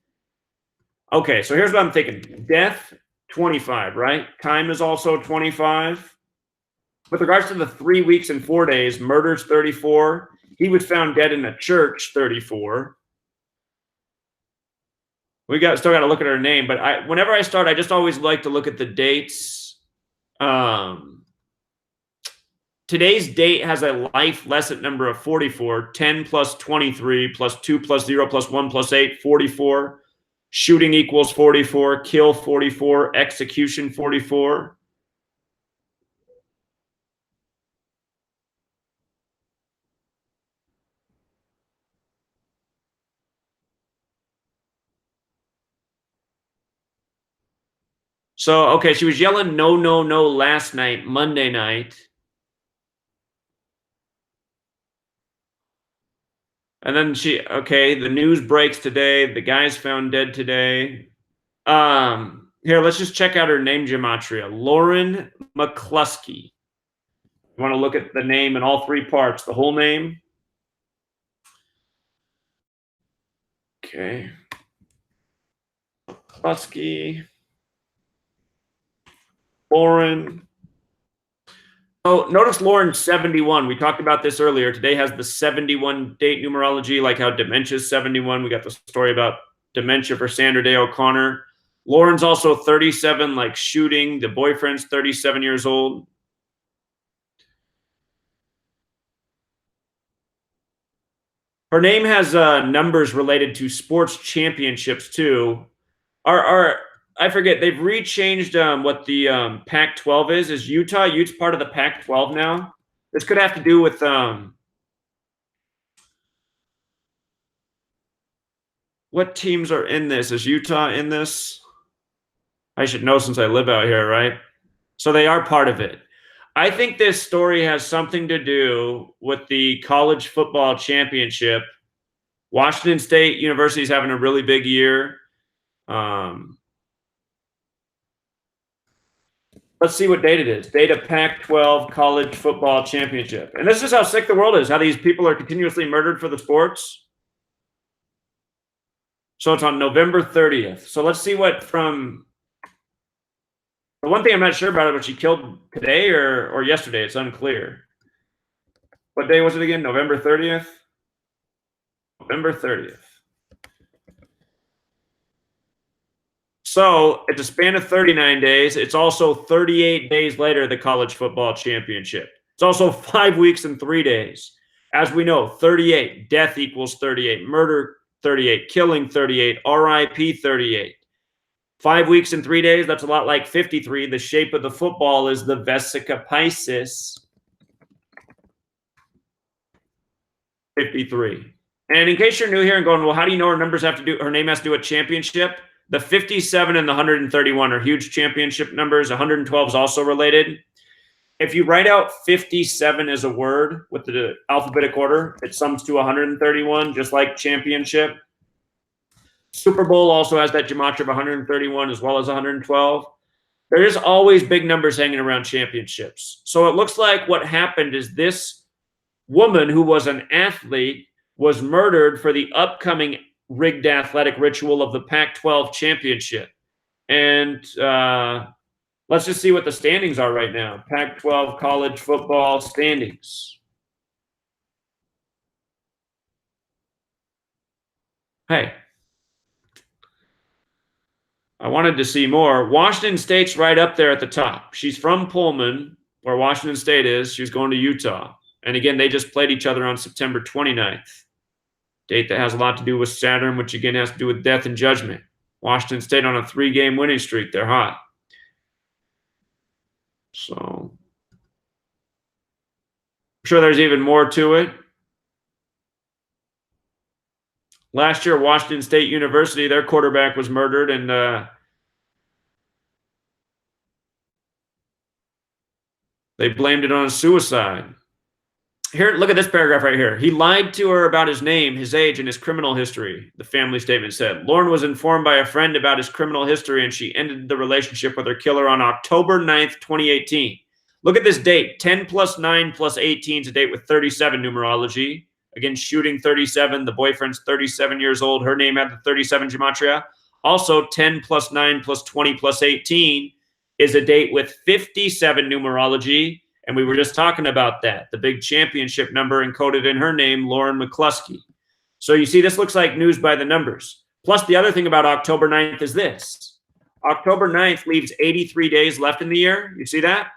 Okay, so here's what I'm thinking. Death, 25, right? Time is also 25. With regards to the 3 weeks and 4 days, murder's 34. He was found dead in a church, 34. We still got to look at her name, but whenever I start, I just always like to look at the dates. Today's date has a life lesson number of 44, 10 plus 23 plus 2 plus 0 plus 1 plus 8, 44. Shooting equals 44, kill 44, execution 44. So, okay, she was yelling no, no, no last night, Monday night. And then the news breaks today. The guy's found dead today. Here, let's just check out her name gematria. Lauren McCluskey. You want to look at the name in all three parts, the whole name. Okay. McCluskey. Lauren. Oh, notice Lauren's 71. We talked about this earlier. Today has the 71 date numerology, like how dementia is 71. We got the story about dementia for Sandra Day O'Connor. Lauren's also 37, like shooting. The boyfriend's 37 years old. Her name has numbers related to sports championships too. I forget, they've rechanged what the Pac-12 is. Is Utah's part of the Pac-12 now? This could have to do with what teams are in this? Is Utah in this? I should know since I live out here, right? So they are part of it. I think this story has something to do with the college football championship. Washington State University is having a really big year. Let's see what date it is. Date of Pac-12 college football championship. And this is how sick the world is, how these people are continuously murdered for the sports. So it's on November 30th. So let's see what from... The one thing I'm not sure about it, was she killed today or yesterday? It's unclear. What day was it again? November 30th? November 30th. So it's a span of 39 days. It's also 38 days later, the college football championship. It's also 5 weeks and 3 days. As we know, 38, death equals 38, murder 38, killing 38, RIP 38. 5 weeks and 3 days, that's a lot like 53. The shape of the football is the Vesica Piscis. 53. And in case you're new here and going, well, how do you know her name has to do with championship? The 57 and the 131 are huge championship numbers. 112 is also related. If you write out 57 as a word with the alphabetic order, it sums to 131, just like championship. Super Bowl also has that gematria of 131 as well as 112. There is always big numbers hanging around championships. So it looks like what happened is this woman who was an athlete was murdered for the upcoming rigged athletic ritual of the Pac-12 championship. And let's just see what the standings are right now. Pac-12 college football standings. Hey, I wanted to see more. Washington State's right up there at the top. She's from Pullman, where Washington State is. She's going to Utah. And again, they just played each other on September 29th. Date that has a lot to do with Saturn, which again has to do with death and judgment. Washington State on a 3-game winning streak. They're hot. So I'm sure there's even more to it. Last year, Washington State University, their quarterback was murdered, and they blamed it on suicide. Here, look at this paragraph right here. He lied to her about his name, his age, and his criminal history, the family statement said. Lauren was informed by a friend about his criminal history, and she ended the relationship with her killer on October 9th, 2018. Look at this date. 10 plus 9 plus 18 is a date with 37 numerology. Again, shooting 37. The boyfriend's 37 years old. Her name had the 37 gematria. Also, 10 plus 9 plus 20 plus 18 is a date with 57 numerology. And we were just talking about that. The big championship number encoded in her name, Lauren McCluskey. So you see, this looks like news by the numbers. Plus, the other thing about October 9th is this. October 9th leaves 83 days left in the year. You see that?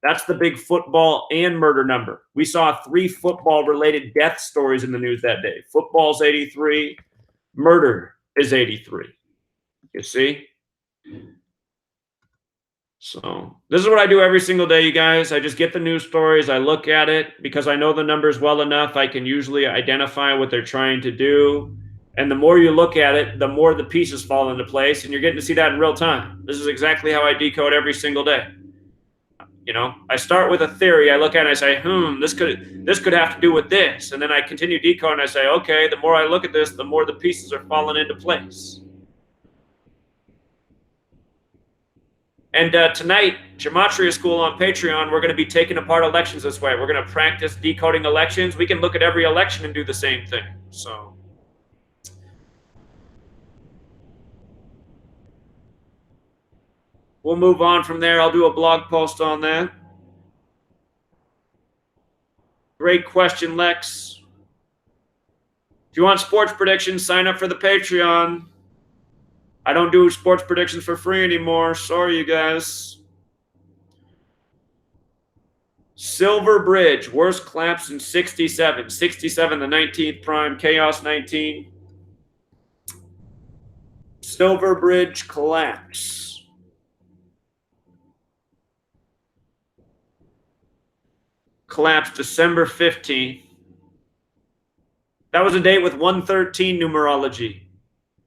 That's the big football and murder number. We saw 3 football-related death stories in the news that day. Football's 83. Murder is 83. You see? So this is what I do every single day, you guys. I just get the news stories. I look at it because I know the numbers well enough. I can usually identify what they're trying to do. And the more you look at it, the more the pieces fall into place. And you're getting to see that in real time. This is exactly how I decode every single day. You know, I start with a theory. I look at it and I say, this could have to do with this. And then I continue decoding and I say, okay, the more I look at this, the more the pieces are falling into place. And tonight, Gematria School on Patreon, we're going to be taking apart elections this way. We're going to practice decoding elections. We can look at every election and do the same thing. So we'll move on from there. I'll do a blog post on that. Great question, Lex. If you want sports predictions, sign up for the Patreon. I don't do sports predictions for free anymore. Sorry, you guys. Silver Bridge, worst collapse in 67. 67, the 19th prime, chaos 19. Silver Bridge collapse. Collapsed December 15th. That was a date with 113 numerology.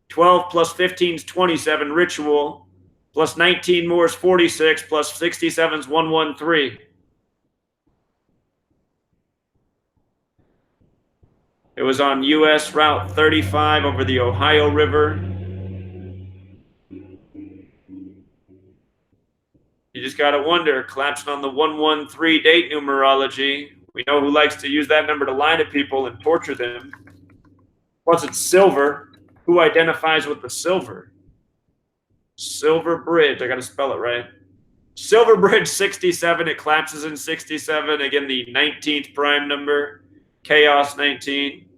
12 plus 15 is 27 ritual, plus 19 more is 46, plus 67 is 113. It was on US Route 35 over the Ohio River. You just got to wonder, collapsing on the 113 date numerology. We know who likes to use that number to lie to people and torture them. Plus it's silver. Who identifies with the silver? Silver Bridge. I got to spell it right. Silver Bridge 67. It collapses in 67. Again, the 19th prime number. Chaos 19.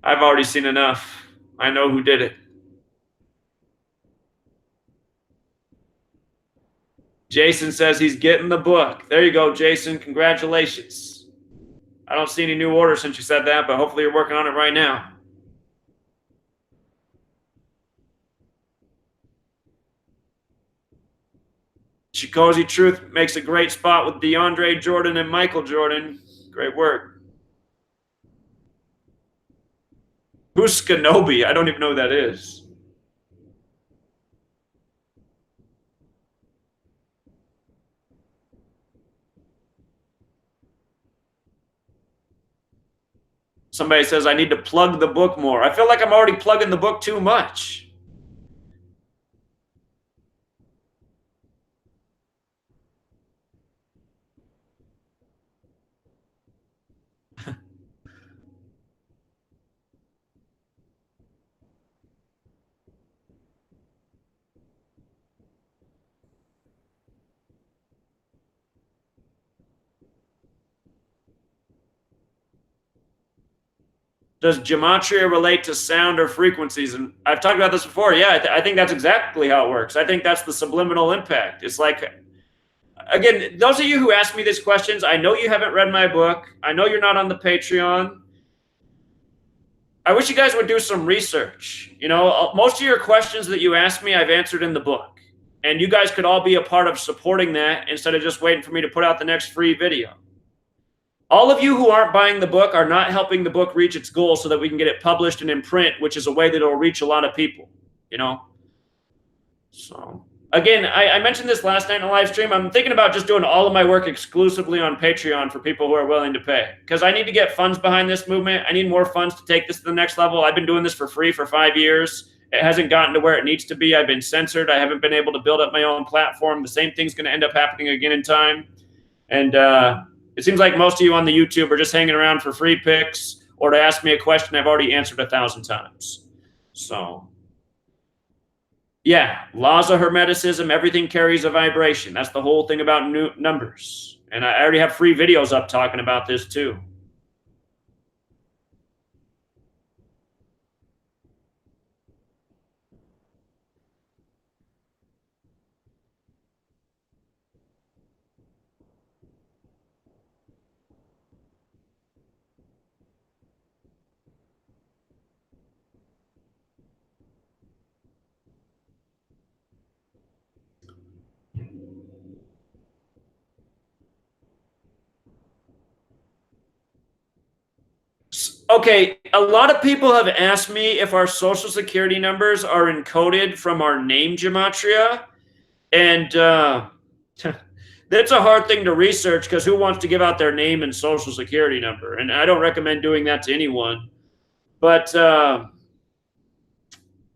I've already seen enough. I know who did it. Jason says he's getting the book. There you go, Jason. Congratulations. I don't see any new orders since you said that, but hopefully you're working on it right now. Chikozy Truth makes a great spot with DeAndre Jordan and Michael Jordan. Great work. Who's Skanobi? I don't even know who that is. Somebody says I need to plug the book more. I feel like I'm already plugging the book too much. Does gematria relate to sound or frequencies? And I've talked about this before. Yeah, I think that's exactly how it works. I think that's the subliminal impact. It's like, again, those of you who ask me these questions, I know you haven't read my book. I know you're not on the Patreon. I wish you guys would do some research. You know, most of your questions that you ask me, I've answered in the book. And you guys could all be a part of supporting that instead of just waiting for me to put out the next free video. All of you who aren't buying the book are not helping the book reach its goal so that we can get it published and in print, which is a way that it'll reach a lot of people, you know? So, again, I mentioned this last night in a live stream. I'm thinking about just doing all of my work exclusively on Patreon for people who are willing to pay. Because I need to get funds behind this movement. I need more funds to take this to the next level. I've been doing this for free for 5 years. It hasn't gotten to where it needs to be. I've been censored. I haven't been able to build up my own platform. The same thing's going to end up happening again in time. And it seems like most of you on the YouTube are just hanging around for free picks or to ask me a question I've already answered 1,000 times. So, yeah, laws of hermeticism, everything carries a vibration. That's the whole thing about numbers. And I already have free videos up talking about this too. Okay, a lot of people have asked me if our social security numbers are encoded from our name gematria, and that's a hard thing to research because who wants to give out their name and social security number? And I don't recommend doing that to anyone. But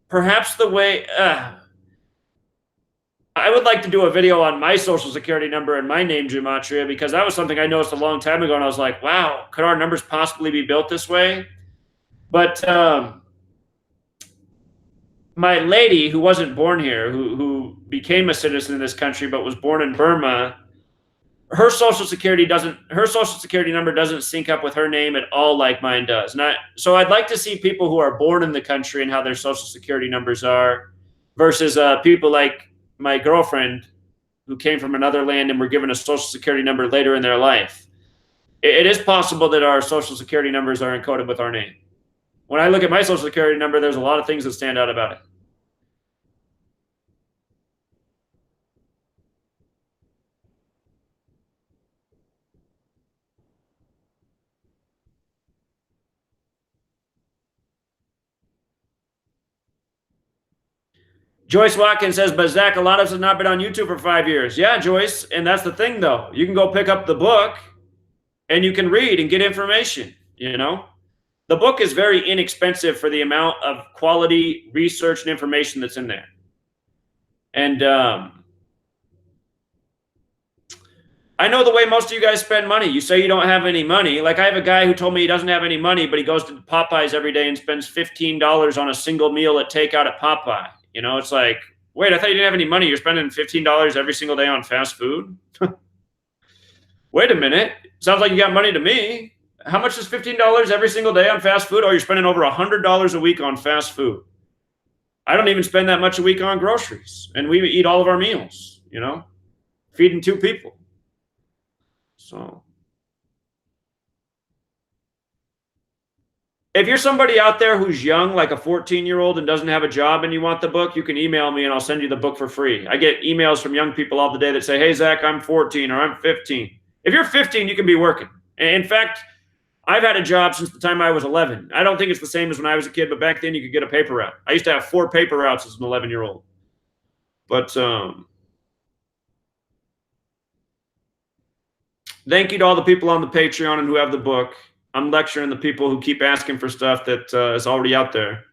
perhaps the way I would like to do a video on my social security number and my name gematria because that was something I noticed a long time ago, and I was like, wow, could our numbers possibly be built this way? But my lady, who wasn't born here, who became a citizen in this country but was born in Burma, her social security number doesn't sync up with her name at all like mine does. So I'd like to see people who are born in the country and how their social security numbers are versus people like my girlfriend who came from another land and were given a social security number later in their life. It is possible that our social security numbers are encoded with our name. When I look at my social security number, there's a lot of things that stand out about it. Joyce Watkins says, but Zach, a lot of us have not been on YouTube for 5 years. Yeah, Joyce. And that's the thing, though. You can go pick up the book and you can read and get information, you know? The book is very inexpensive for the amount of quality research and information that's in there. And I know the way most of you guys spend money. You say you don't have any money. Like I have a guy who told me he doesn't have any money, but he goes to Popeyes every day and spends $15 on a single meal at takeout at Popeye. You know, it's like, wait, I thought you didn't have any money. You're spending $15 every single day on fast food? Wait a minute. Sounds like you got money to me. How much is $15 every single day on fast food? Oh, you're spending over $100 a week on fast food. I don't even spend that much a week on groceries. And we eat all of our meals, you know, feeding 2 people. So if you're somebody out there who's young, like a 14-year-old and doesn't have a job and you want the book, you can email me and I'll send you the book for free. I get emails from young people all the day that say, hey, Zach, I'm 14 or I'm 15. If you're 15, you can be working. In fact, I've had a job since the time I was 11. I don't think it's the same as when I was a kid, but back then you could get a paper route. I used to have 4 paper routes as an 11-year-old. But thank you to all the people on the Patreon and who have the book. I'm lecturing the people who keep asking for stuff that is already out there.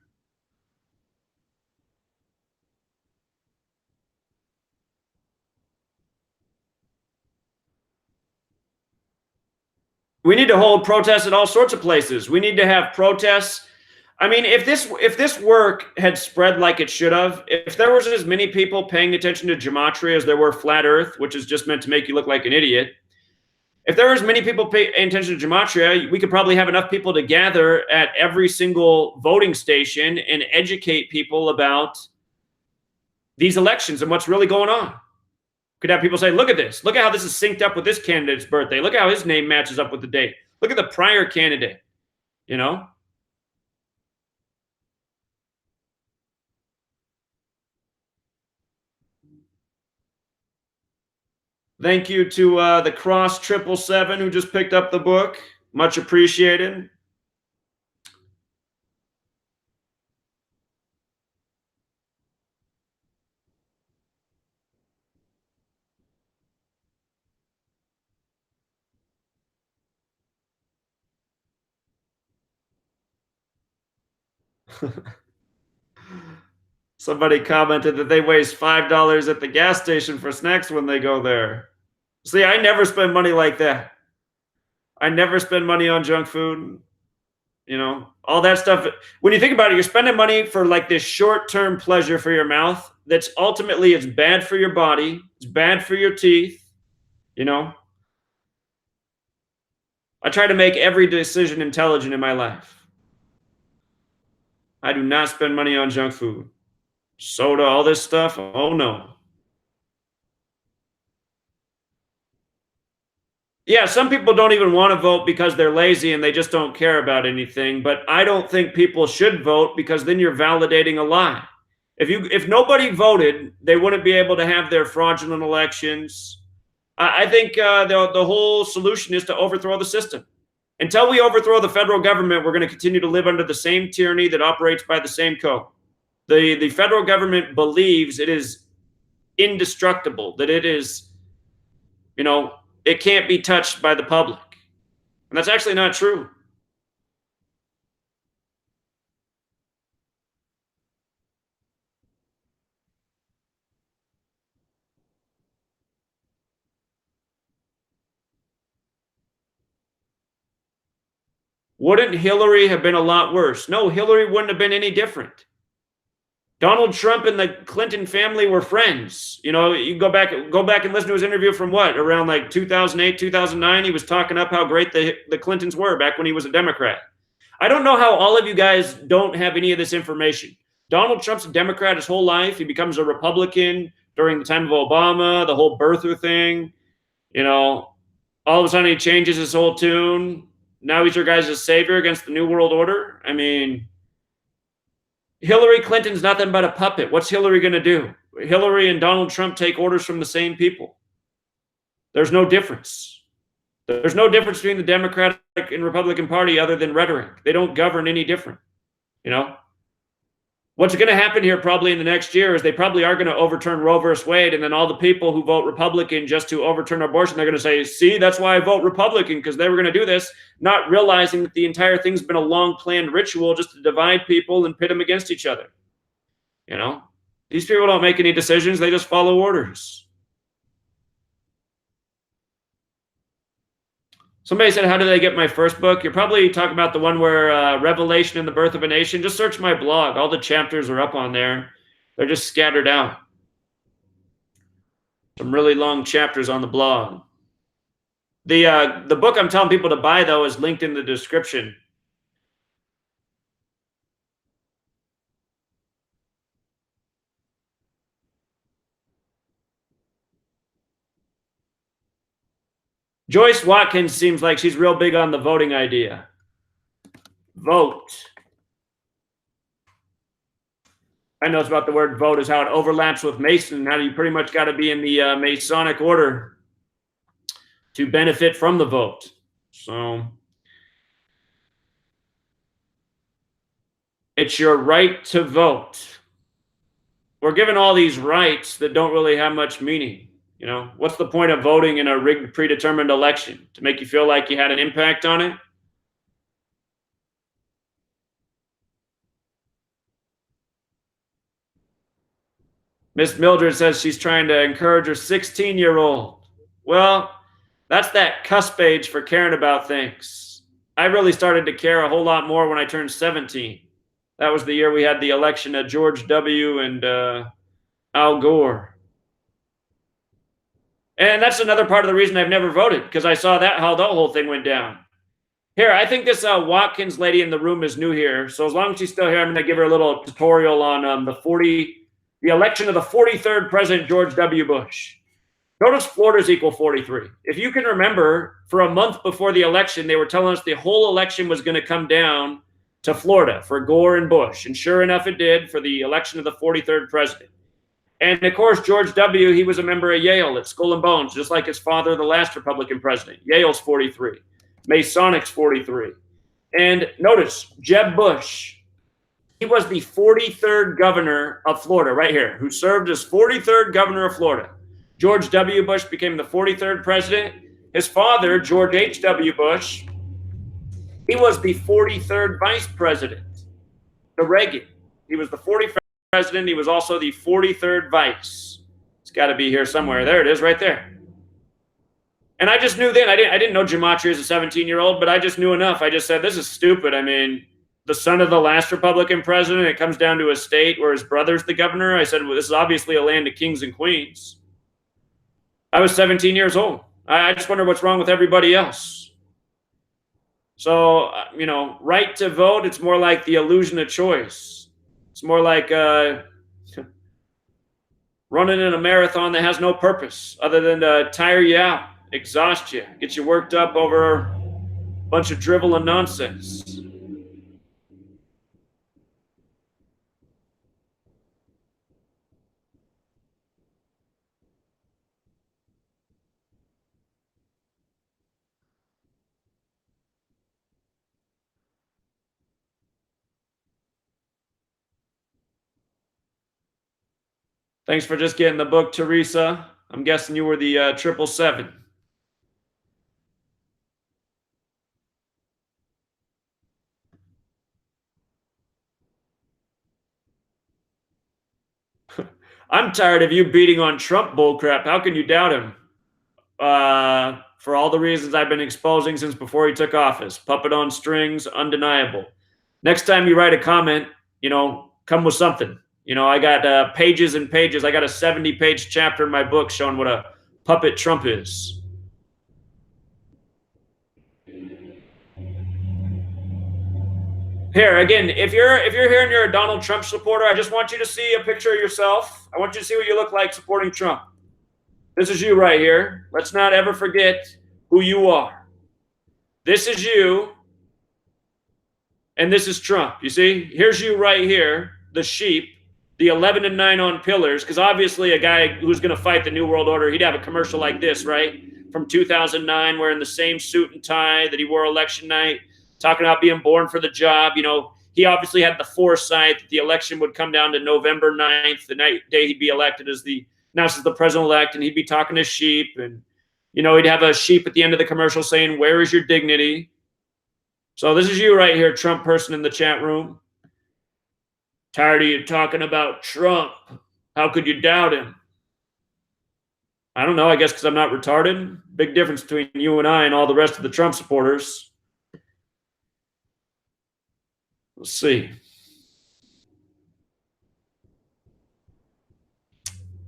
We need to hold protests at all sorts of places. We need to have protests. I mean, if this work had spread like it should have, if there was as many people paying attention to gematria as there were flat Earth, which is just meant to make you look like an idiot, if there were as many people paying attention to gematria, we could probably have enough people to gather at every single voting station and educate people about these elections and what's really going on. Could have people say, look at this. Look at how this is synced up with this candidate's birthday. Look at how his name matches up with the date. Look at the prior candidate, you know? Thank you to the Cross 777 who just picked up the book. Much appreciated. Somebody commented that they waste $5 at the gas station for snacks when they go there. See, I never spend money like that. I never spend money on junk food. All that stuff. When you think about it, you're spending money for like this short-term pleasure for your mouth. That's ultimately it's bad for your body. It's bad for your teeth. I try to make every decision intelligent in my life. I do not spend money on junk food, soda, all this stuff. Oh no. Yeah, some people don't even want to vote because they're lazy and they just don't care about anything. But I don't think people should vote because then you're validating a lie. If nobody voted, they wouldn't be able to have their fraudulent elections. I think the whole solution is to overthrow the system. Until we overthrow the federal government, we're going to continue to live under the same tyranny that operates by the same code. The federal government believes it is indestructible, that it is, it can't be touched by the public. And that's actually not true. Wouldn't Hillary have been a lot worse? No, Hillary wouldn't have been any different. Donald Trump and the Clinton family were friends. You go back and listen to his interview from around like 2008, 2009. He was talking up how great the Clintons were back when he was a Democrat. I don't know how all of you guys don't have any of this information. Donald Trump's a Democrat his whole life. He becomes a Republican during the time of Obama, the whole birther thing. All of a sudden he changes his whole tune. Now he's your guys' savior against the New World Order. I mean, Hillary Clinton's nothing but a puppet. What's Hillary going to do? Hillary and Donald Trump take orders from the same people. There's no difference. There's no difference between the Democratic and Republican Party other than rhetoric. They don't govern any different. What's going to happen here probably in the next year is they probably are going to overturn Roe versus Wade, and then all the people who vote Republican just to overturn abortion, they're going to say, see, that's why I vote Republican, because they were going to do this, not realizing that the entire thing's been a long-planned ritual just to divide people and pit them against each other. These people don't make any decisions. They just follow orders. Somebody said, how did I get my first book? You're probably talking about the one where Revelation and the Birth of a Nation. Just search my blog. All the chapters are up on there. They're just scattered out. Some really long chapters on the blog. The book I'm telling people to buy, though, is linked in the description. Joyce Watkins seems like she's real big on the voting idea. Vote. I know it's about the word vote is how it overlaps with Mason, how you pretty much got to be in the Masonic order to benefit from the vote. So it's your right to vote. We're given all these rights that don't really have much meaning. What's the point of voting in a rigged, predetermined election? To make you feel like you had an impact on it? Miss Mildred says she's trying to encourage her 16-year-old. Well, that's that cusp age for caring about things. I really started to care a whole lot more when I turned 17. That was the year we had the election of George W. and Al Gore. And that's another part of the reason I've never voted, because I saw how the whole thing went down. Here, I think this Watkins lady in the room is new here. So as long as she's still here, I'm going to give her a little tutorial on the election of the 43rd President George W. Bush. Notice Florida's equal 43. If you can remember, for a month before the election, they were telling us the whole election was going to come down to Florida for Gore and Bush. And sure enough, it did for the election of the 43rd president. And of course, George W., he was a member of Yale at Skull and Bones, just like his father, the last Republican president. Yale's 43. Masonic's 43. And notice, Jeb Bush, he was the 43rd governor of Florida, right here, who served as 43rd governor of Florida. George W. Bush became the 43rd president. His father, George H.W. Bush, he was the 43rd vice president. The Reagan, he was the 41st. president. He was also the 43rd vice. It's got to be here somewhere. There it is, right there. And I just knew then. I didn't know gematria as a 17-year-old, but I just knew enough. I just said, this is stupid. I mean, the son of the last Republican president, it comes down to a state where his brother's the governor. I said, well, this is obviously a land of kings and queens. I was 17 years old. I just wonder what's wrong with everybody else. So, you know, right to vote, it's more like the illusion of choice. It's more like running in a marathon that has no purpose other than to tire you out, exhaust you, get you worked up over a bunch of drivel and nonsense. Thanks for just getting the book, Teresa. I'm guessing you were the 777. I'm tired of you beating on Trump bullcrap. How can you doubt him? For all the reasons I've been exposing since before he took office. Puppet on strings, undeniable. Next time you write a comment, you know, come with something. You know, I got pages and pages. I got a 70-page chapter in my book showing what a puppet Trump is. Here, again, if you're here and you're a Donald Trump supporter, I just want you to see a picture of yourself. I want you to see what you look like supporting Trump. This is you right here. Let's not ever forget who you are. This is you, and this is Trump. You see? Here's you right here, the sheep, the 11 and 9 on pillars, because obviously a guy who's going to fight the New World Order, he'd have a commercial like this, right? From 2009, wearing the same suit and tie that he wore election night, talking about being born for the job. You know, he obviously had the foresight that the election would come down to November 9th, the day he'd be elected as the president-elect, and he'd be talking to sheep, and, you know, he'd have a sheep at the end of the commercial saying, "Where is your dignity?" So this is you right here, Trump person in the chat room. Tired of you talking about Trump. How could you doubt him? I don't know, I guess because I'm not retarded. Big difference between you and I and all the rest of the Trump supporters. Let's see.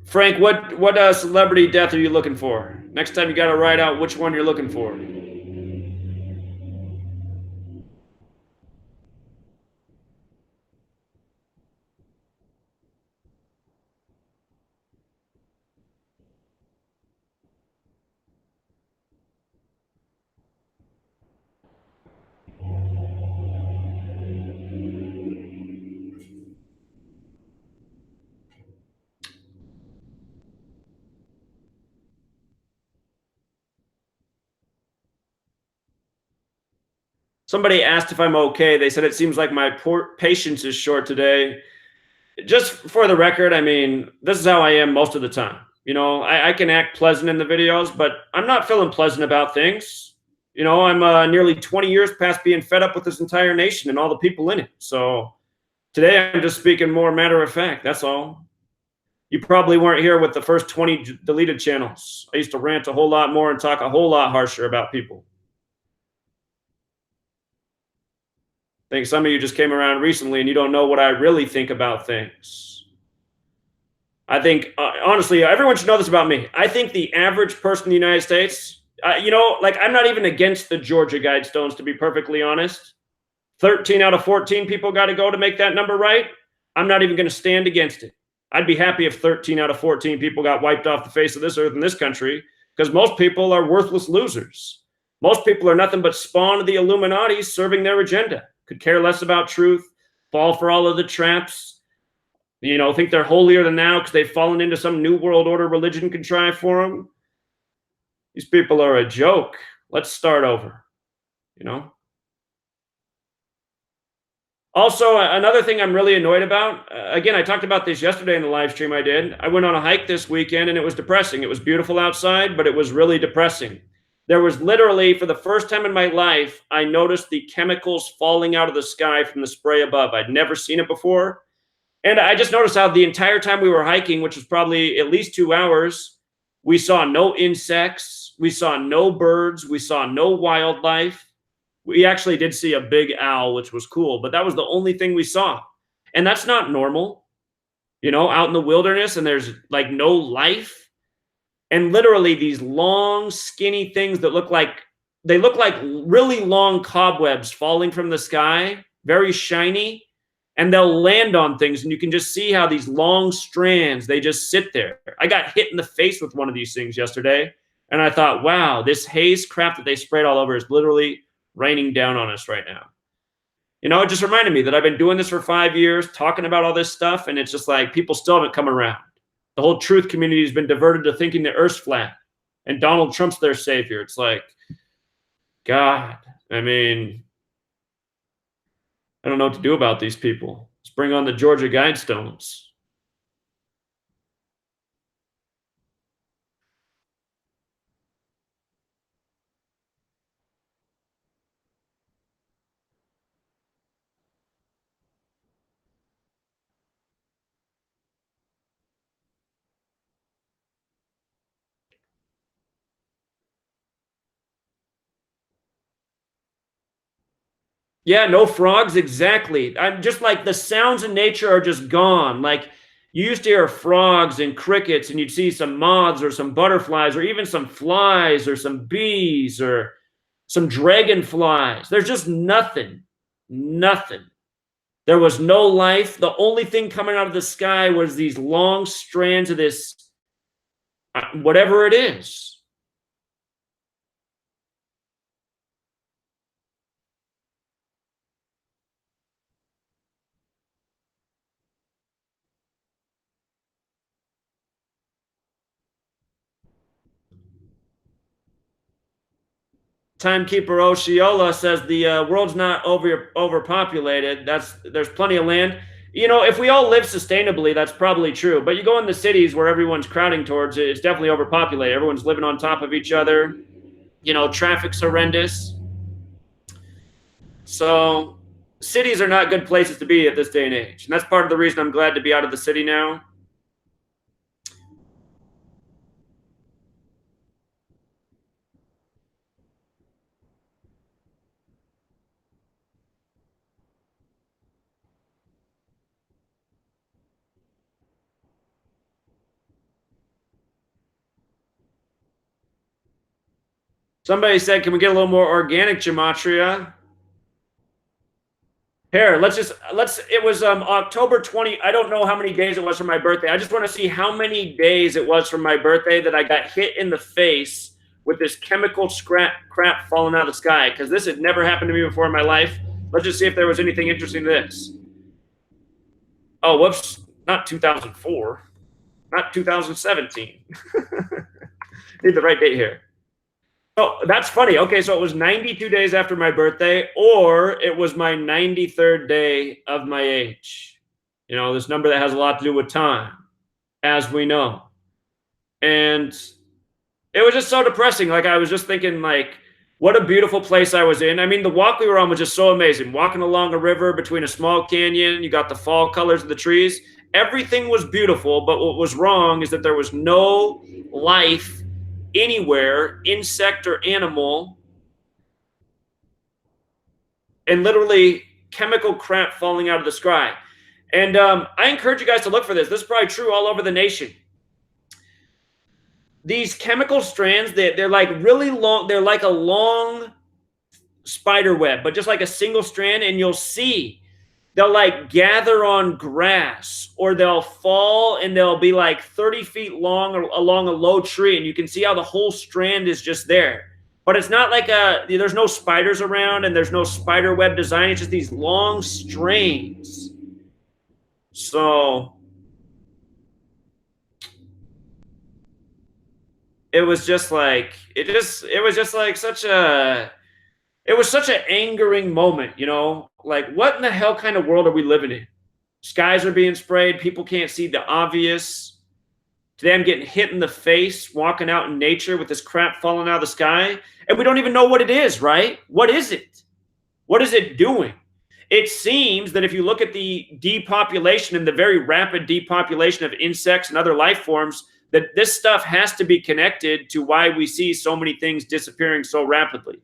Frank, what celebrity death are you looking for? Next time you got to write out which one you're looking for. Somebody asked if I'm okay. They said it seems like my patience is short today. Just for the record, I mean, this is how I am most of the time. You know, I can act pleasant in the videos, but I'm not feeling pleasant about things. You know, I'm nearly 20 years past being fed up with this entire nation and all the people in it. So today I'm just speaking more matter of fact. That's all. You probably weren't here with the first 20 deleted channels. I used to rant a whole lot more and talk a whole lot harsher about people. I think some of you just came around recently and you don't know what I really think about things. I think, honestly, everyone should know this about me. I think the average person in the United States, you know, like, I'm not even against the Georgia Guidestones, to be perfectly honest. 13 out of 14 people got to go to make that number right. I'm not even going to stand against it. I'd be happy if 13 out of 14 people got wiped off the face of this earth in this country, because most people are worthless losers. Most people are nothing but spawn of the Illuminati serving their agenda. Could care less about truth, fall for all of the traps, you know, think they're holier than thou because they've fallen into some new world order religion contrived for them. These people are a joke. Let's start over, you know. Also, another thing I'm really annoyed about, again, I talked about this yesterday in the live stream I did. I went on a hike this weekend and it was depressing. It was beautiful outside, but it was really depressing. There was literally, for the first time in my life, I noticed the chemicals falling out of the sky from the spray above. I'd never seen it before. And I just noticed how the entire time we were hiking, which was probably at least 2 hours, we saw no insects, we saw no birds, we saw no wildlife. We actually did see a big owl, which was cool, but that was the only thing we saw. And that's not normal, out in the wilderness, and there's like no life. And literally these long, skinny things that look like really long cobwebs falling from the sky, very shiny, and they'll land on things, and you can just see how these long strands, they just sit there. I got hit in the face with one of these things yesterday, and I thought, wow, this haze crap that they sprayed all over is literally raining down on us right now. It just reminded me that I've been doing this for 5 years, talking about all this stuff, and it's just like people still haven't come around. The whole truth community has been diverted to thinking the earth's flat, and Donald Trump's their savior. It's like, God, I mean, I don't know what to do about these people. Let's bring on the Georgia Guidestones. Yeah, no frogs, exactly. I'm just like the sounds in nature are just gone. Like you used to hear frogs and crickets, and you'd see some moths or some butterflies or even some flies or some bees or some dragonflies. There's just nothing. Nothing. There was no life. The only thing coming out of the sky was these long strands of this, whatever it is. Timekeeper Osceola says the world's not overpopulated. There's plenty of land. If we all live sustainably, that's probably true. But you go in the cities where everyone's crowding towards it, it's definitely overpopulated. Everyone's living on top of each other. Traffic's horrendous. So cities are not good places to be at this day and age. And that's part of the reason I'm glad to be out of the city now. Somebody said, can we get a little more organic gematria? Here, it was October 20. I don't know how many days it was from my birthday. I just want to see how many days it was from my birthday that I got hit in the face with this chemical crap falling out of the sky, because this had never happened to me before in my life. Let's just see if there was anything interesting to this. Oh, whoops, not 2004, not 2017. Need the right date here. Oh, that's funny. Okay, so it was 92 days after my birthday, or it was my 93rd day of my age. This number that has a lot to do with time, as we know. And it was just so depressing. Like, I was just thinking, like, what a beautiful place I was in. I mean, the walk we were on was just so amazing. Walking along a river between a small canyon, you got the fall colors of the trees. Everything was beautiful, but what was wrong is that there was no life anywhere, insect or animal, and literally chemical crap falling out of the sky. And I encourage you guys to look for this. This is probably true all over the nation. These chemical strands, they're like really long. They're like a long spider web, but just like a single strand. And you'll see they'll like gather on grass, or they'll fall and they'll be like 30 feet long along a low tree. And you can see how the whole strand is just there. But it's not like there's no spiders around and there's no spider web design. It's just these long strands. So it was just like, it was such an angering moment, like what in the hell kind of world are we living in? Skies are being sprayed. People can't see the obvious. Today I'm getting hit in the face, walking out in nature with this crap falling out of the sky. And we don't even know what it is, right? What is it? What is it doing? it seems that if you look at the depopulation and the very rapid depopulation of insects and other life forms, that this stuff has to be connected to why we see so many things disappearing so rapidly.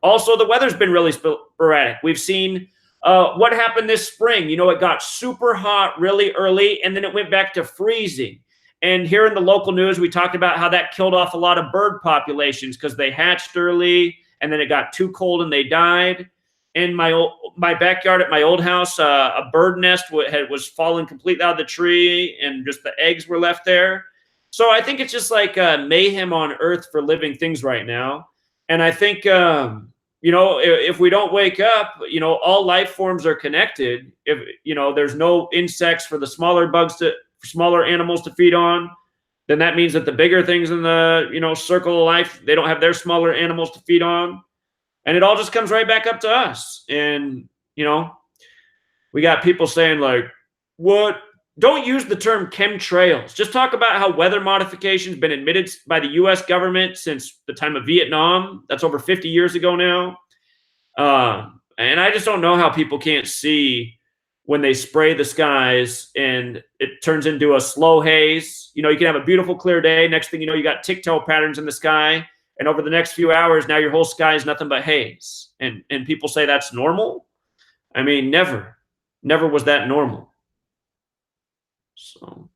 Also, the weather's been really sporadic. We've seen what happened this spring. You know, it got super hot really early, and then it went back to freezing. And here in the local news, we talked about how that killed off a lot of bird populations because they hatched early, and then it got too cold and they died. In my backyard at my old house, a bird nest was falling completely out of the tree, and just the eggs were left there. So I think it's just like mayhem on Earth for living things right now. And I think, you know, if we don't wake up, you know, all life forms are connected. If, you know, there's no insects for the smaller animals to feed on, then that means that the bigger things in the, you know, circle of life, they don't have their smaller animals to feed on. And it all just comes right back up to us. And, you know, we got people saying like, what? Don't use the term chemtrails. Just talk about how weather modification has been admitted by the U.S. government since the time of Vietnam. That's over 50 years ago now. And I just don't know how people can't see when they spray the skies and it turns into a slow haze. You know, you can have a beautiful clear day. Next thing you know, you got tick-toe patterns in the sky. And over the next few hours, now your whole sky is nothing but haze. And people say that's normal. I mean, never was that normal. So.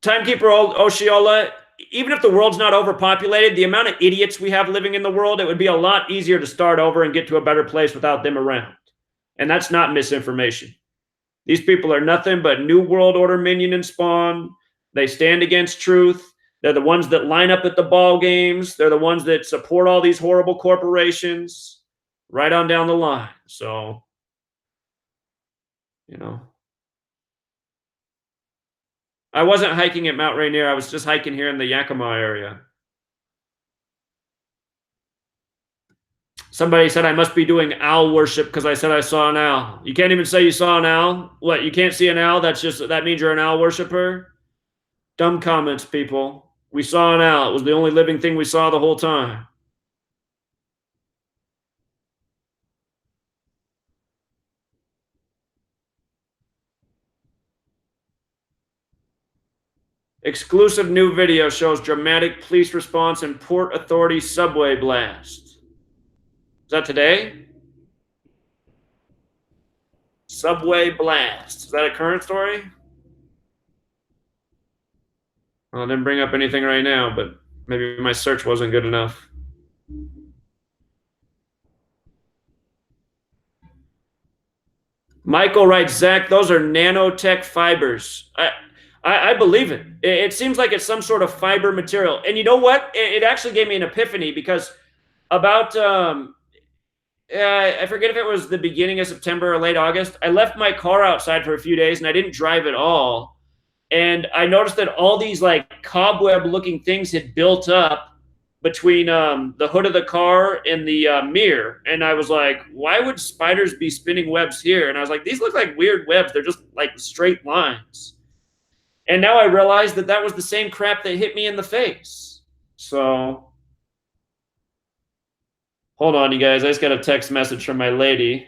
Timekeeper Osceola, even if the world's not overpopulated, the amount of idiots we have living in the world, it would be a lot easier to start over and get to a better place without them around. And that's not misinformation. These people are nothing but New World Order minion and spawn. They stand against truth. They're the ones that line up at the ball games. They're the ones that support all these horrible corporations right on down the line. So, you know. I wasn't hiking at Mount Rainier. I was just hiking here in the Yakima area. Somebody said I must be doing owl worship because I said I saw an owl. You can't even say you saw an owl. What, you can't see an owl? That means you're an owl worshiper? Dumb comments, people. We saw an owl. It was the only living thing we saw the whole time. Exclusive new video shows dramatic police response in Port Authority subway blast. Is that today? Subway blast. Is that a current story? Well, I didn't bring up anything right now, but maybe my search wasn't good enough. Michael writes, Zach, those are nanotech fibers. I believe it. It seems like it's some sort of fiber material. And you know what? It actually gave me an epiphany because about, I forget if it was the beginning of September or late August, I left my car outside for a few days and I didn't drive at all. And I noticed that all these like cobweb looking things had built up between the hood of the car and the mirror. And I was like, why would spiders be spinning webs here? And I was like, these look like weird webs. They're just like straight lines. And now I realized that that was the same crap that hit me in the face. So, hold on, you guys. I just got a text message from my lady.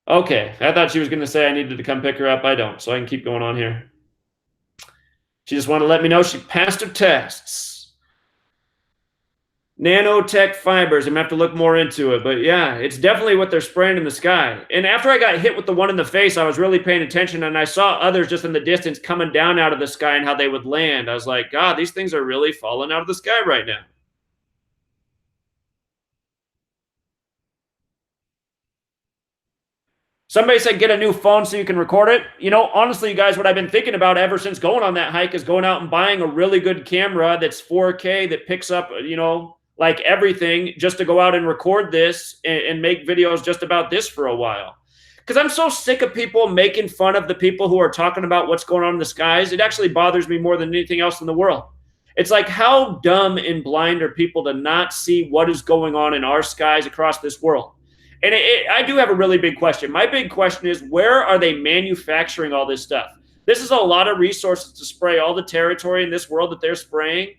Okay, I thought she was going to say I needed to come pick her up. I don't, so I can keep going on here. She just wanted to let me know she passed her tests. Nanotech fibers. I'm going to have to look more into it. But yeah, it's definitely what they're spraying in the sky. And after I got hit with the one in the face, I was really paying attention. And I saw others just in the distance coming down out of the sky and how they would land. I was like, God, these things are really falling out of the sky right now. Somebody said get a new phone so you can record it. You know, honestly, you guys, what I've been thinking about ever since going on that hike is going out and buying a really good camera that's 4K that picks up, you know, like everything, just to go out and record this and make videos just about this for a while. Because I'm so sick of people making fun of the people who are talking about what's going on in the skies. It actually bothers me more than anything else in the world. It's like, how dumb and blind are people to not see what is going on in our skies across this world? And I do have a really big question. My big question is, where are they manufacturing all this stuff? This is a lot of resources to spray all the territory in this world that they're spraying.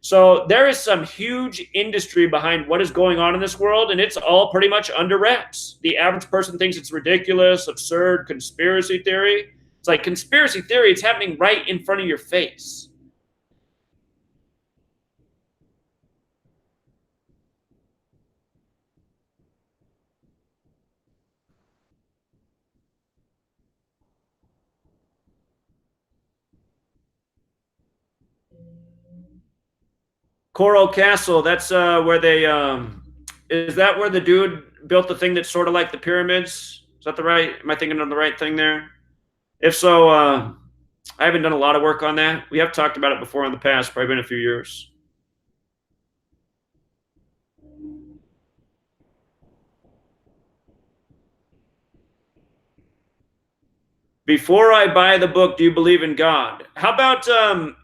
So there is some huge industry behind what is going on in this world, and it's all pretty much under wraps. The average person thinks it's ridiculous, absurd, conspiracy theory. It's like conspiracy theory, it's happening right in front of your face. Coral Castle, that's where they, is that where the dude built the thing that's sort of like the pyramids? Is that the right, am I thinking of the right thing there? If so, I haven't done a lot of work on that. We have talked about it before in the past, probably been a few years. Before I buy the book, do you believe in God? How about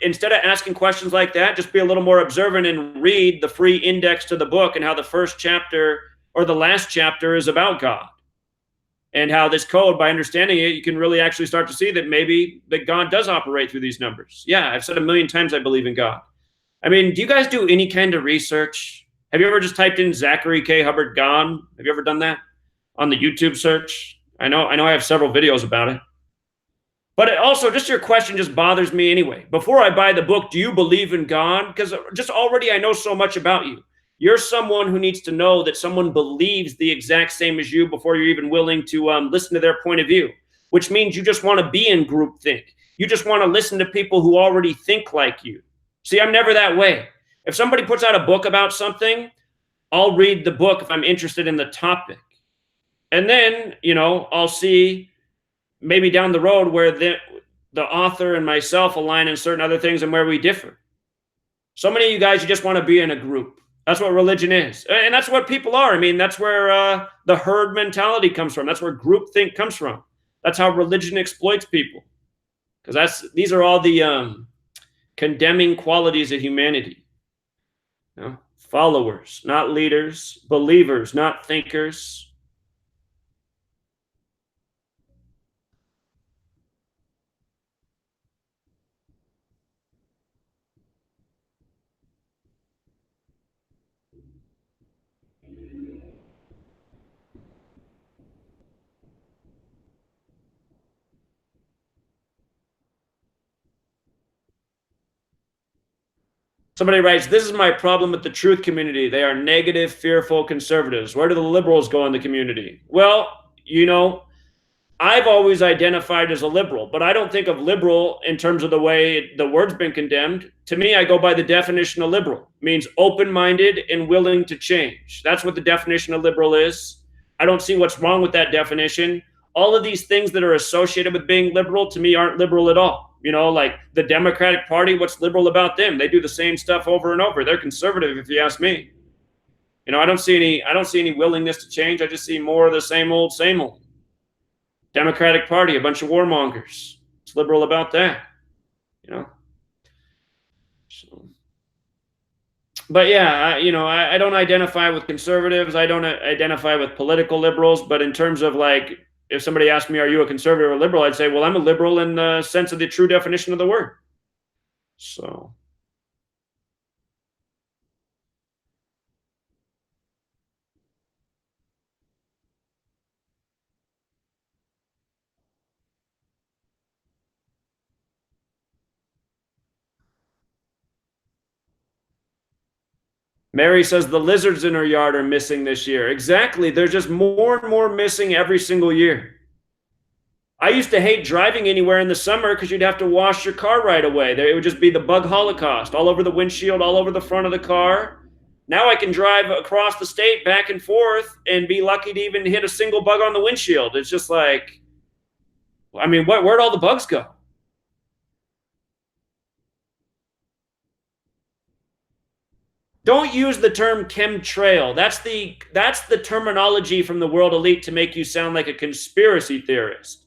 instead of asking questions like that, just be a little more observant and read the free index to the book and how the first chapter or the last chapter is about God. And how this code, by understanding it, you can really actually start to see that maybe that God does operate through these numbers. Yeah, I've said a million times I believe in God. I mean, do you guys do any kind of research? Have you ever just typed in Zachary K. Hubbard God? Have you ever done that on the YouTube search? I know I have several videos about it. But it also, just your question just bothers me anyway. Before I buy the book, do you believe in God? Because just already I know so much about you. You're someone who needs to know that someone believes the exact same as you before you're even willing to listen to their point of view, which means you just want to be in groupthink. You just want to listen to people who already think like you. See, I'm never that way. If somebody puts out a book about something, I'll read the book if I'm interested in the topic. And then, I'll see maybe down the road where the author and myself align in certain other things and where we differ. So many of you guys, you just want to be in a group. That's what religion is. And that's what people are. I mean, that's where the herd mentality comes from. That's where groupthink comes from. That's how religion exploits people. Because these are all the condemning qualities of humanity. Followers, not leaders. Believers, not thinkers. Somebody writes, this is my problem with the truth community. They are negative, fearful conservatives. Where do the liberals go in the community? Well, I've always identified as a liberal, but I don't think of liberal in terms of the way the word's been condemned. To me, I go by the definition of liberal. It means open-minded and willing to change. That's what the definition of liberal is. I don't see what's wrong with that definition. All of these things that are associated with being liberal, to me, aren't liberal at all. Like the Democratic Party, what's liberal about them? They do the same stuff over and over. They're conservative, if you ask me. I don't see any willingness to change. I just see more of the same old, same old. Democratic Party, a bunch of warmongers. What's liberal about that? So, but yeah, I don't identify with conservatives. I don't identify with political liberals. But in terms of like, if somebody asked me, are you a conservative or liberal? I'd say, well, I'm a liberal in the sense of the true definition of the word. So. Mary says the lizards in her yard are missing this year. Exactly. They're just more and more missing every single year. I used to hate driving anywhere in the summer because you'd have to wash your car right away. It would just be the bug holocaust all over the windshield, all over the front of the car. Now I can drive across the state back and forth and be lucky to even hit a single bug on the windshield. It's just like, I mean, where'd all the bugs go? Don't use the term chemtrail. That's the terminology from the world elite to make you sound like a conspiracy theorist.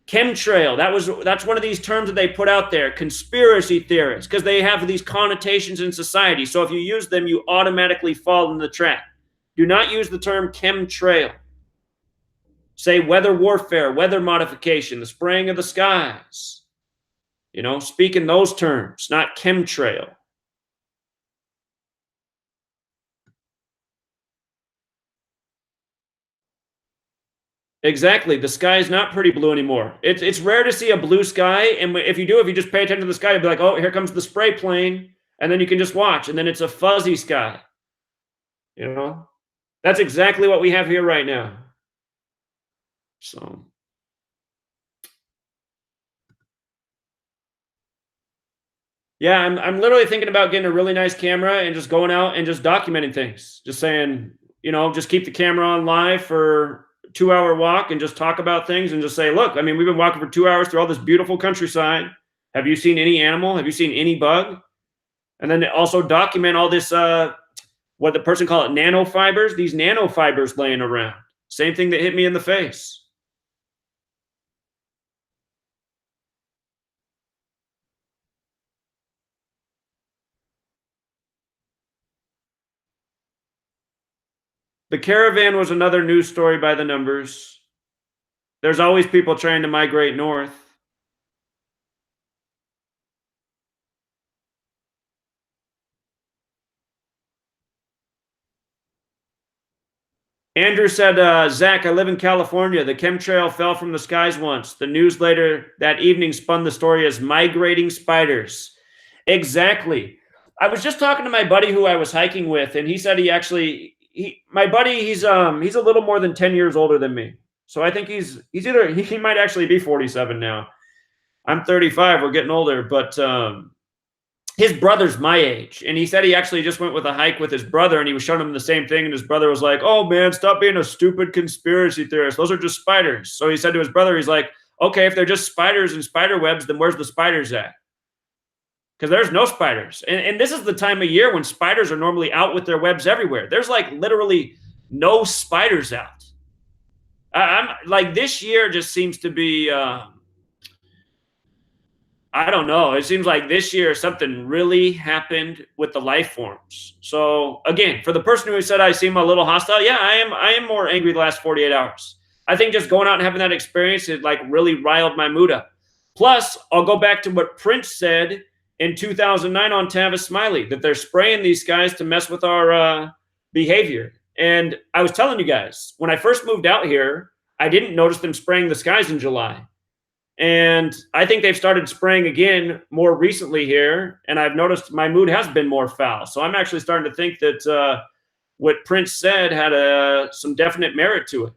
Chemtrail, that's one of these terms that they put out there, conspiracy theorists, because they have these connotations in society. So if you use them, you automatically fall in the trap. Do not use the term chemtrail. say weather warfare, weather modification, the spraying of the skies. Speak in those terms, not chemtrail. Exactly. The sky is not pretty blue anymore. It's rare to see a blue sky. And if you just pay attention to the sky, you'll be like, oh, here comes the spray plane. And then you can just watch. And then it's a fuzzy sky. That's exactly what we have here right now. So. Yeah, I'm literally thinking about getting a really nice camera and just going out and just documenting things. Just saying, just keep the camera on live for 2-hour walk and just talk about things and just say, look, we've been walking for 2 hours through all this beautiful countryside. Have you seen any animal? Have you seen any bug? And then also document all this, what the person called it, nanofibers, these nanofibers laying around. Same thing that hit me in the face. The caravan was another news story by the numbers. There's always people trying to migrate north. Andrew said, Zach, I live in California. The chemtrail fell from the skies once. The news later that evening spun the story as migrating spiders. Exactly. I was just talking to my buddy who I was hiking with, and he said my buddy, he's a little more than 10 years older than me. So I think he might actually be 47 now. I'm 35. We're getting older, but his brother's my age. And he said he actually just went with a hike with his brother, and he was showing him the same thing. And his brother was like, oh man, stop being a stupid conspiracy theorist. Those are just spiders. So he said to his brother, he's like, okay, if they're just spiders and spider webs, then where's the spiders at? Because there's no spiders. And this is the time of year when spiders are normally out with their webs everywhere. There's like literally no spiders out. I'm like, this year just seems to be, I don't know. It seems like this year something really happened with the life forms. So again, for the person who said I seem a little hostile, yeah, I am more angry the last 48 hours. I think just going out and having that experience, it like really riled my mood up. Plus, I'll go back to what Prince said in 2009 on Tavis Smiley, that they're spraying these guys to mess with our behavior. And I was telling you guys, when I first moved out here, I didn't notice them spraying the skies in July. And I think they've started spraying again more recently here. And I've noticed my mood has been more foul. So I'm actually starting to think that what Prince said had some definite merit to it.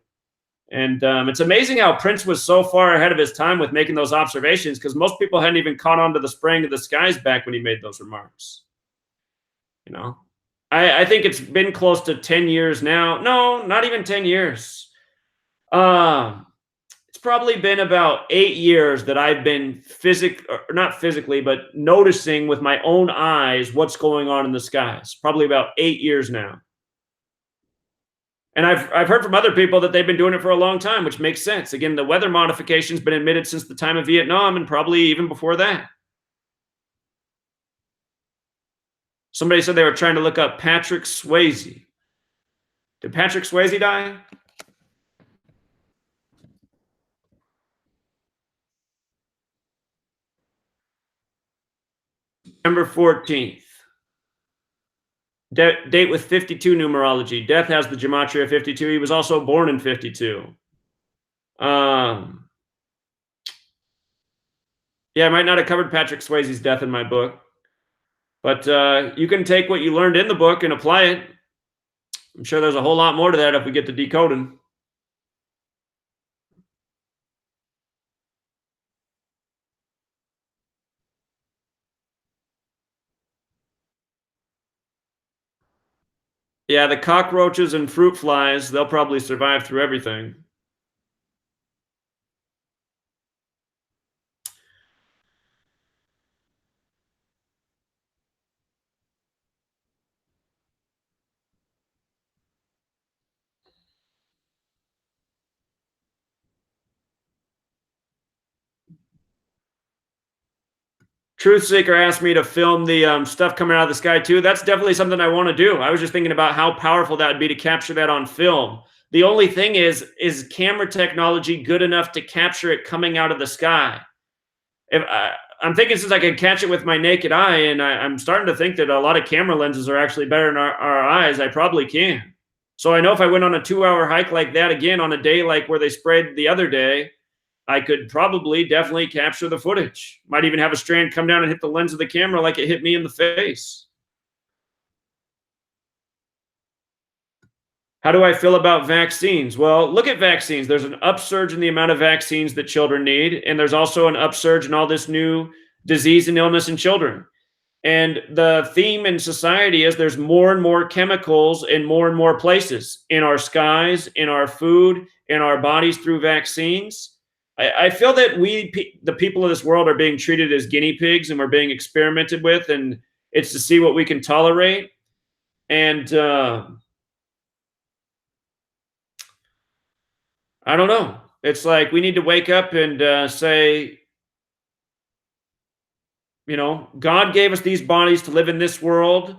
And it's amazing how Prince was so far ahead of his time with making those observations, because most people hadn't even caught on to the spraying of the skies back when he made those remarks. I think it's been close to 10 years now. No, not even 10 years. It's probably been about 8 years that I've been not physically, but noticing with my own eyes what's going on in the skies. Probably about 8 years now. And I've heard from other people that they've been doing it for a long time, which makes sense. Again, the weather modification's been admitted since the time of Vietnam and probably even before that. Somebody said they were trying to look up Patrick Swayze. Did Patrick Swayze die? September 14th. Date with 52 numerology. Death has the gematria of 52. He was also born in 52. Yeah, I might not have covered Patrick Swayze's death in my book, but you can take what you learned in the book and apply it. I'm sure there's a whole lot more to that if we get to decoding. Yeah, the cockroaches and fruit flies, they'll probably survive through everything. Truth Seeker asked me to film the stuff coming out of the sky too. That's definitely something I want to do. I was just thinking about how powerful that would be to capture that on film. The only thing is camera technology good enough to capture it coming out of the sky? If I'm thinking since I can catch it with my naked eye, and I'm starting to think that a lot of camera lenses are actually better in our eyes, I probably can. So I know if I went on a 2-hour hike like that again on a day like where they sprayed the other day, I could probably definitely capture the footage. Might even have a strand come down and hit the lens of the camera like it hit me in the face. How do I feel about vaccines? Well, look at vaccines. There's an upsurge in the amount of vaccines that children need, and there's also an upsurge in all this new disease and illness in children. And the theme in society is there's more and more chemicals in more and more places in our skies, in our food, in our bodies through vaccines. I feel that the people of this world, are being treated as guinea pigs and we're being experimented with, and it's to see what we can tolerate. And I don't know. It's like we need to wake up and say, God gave us these bodies to live in this world.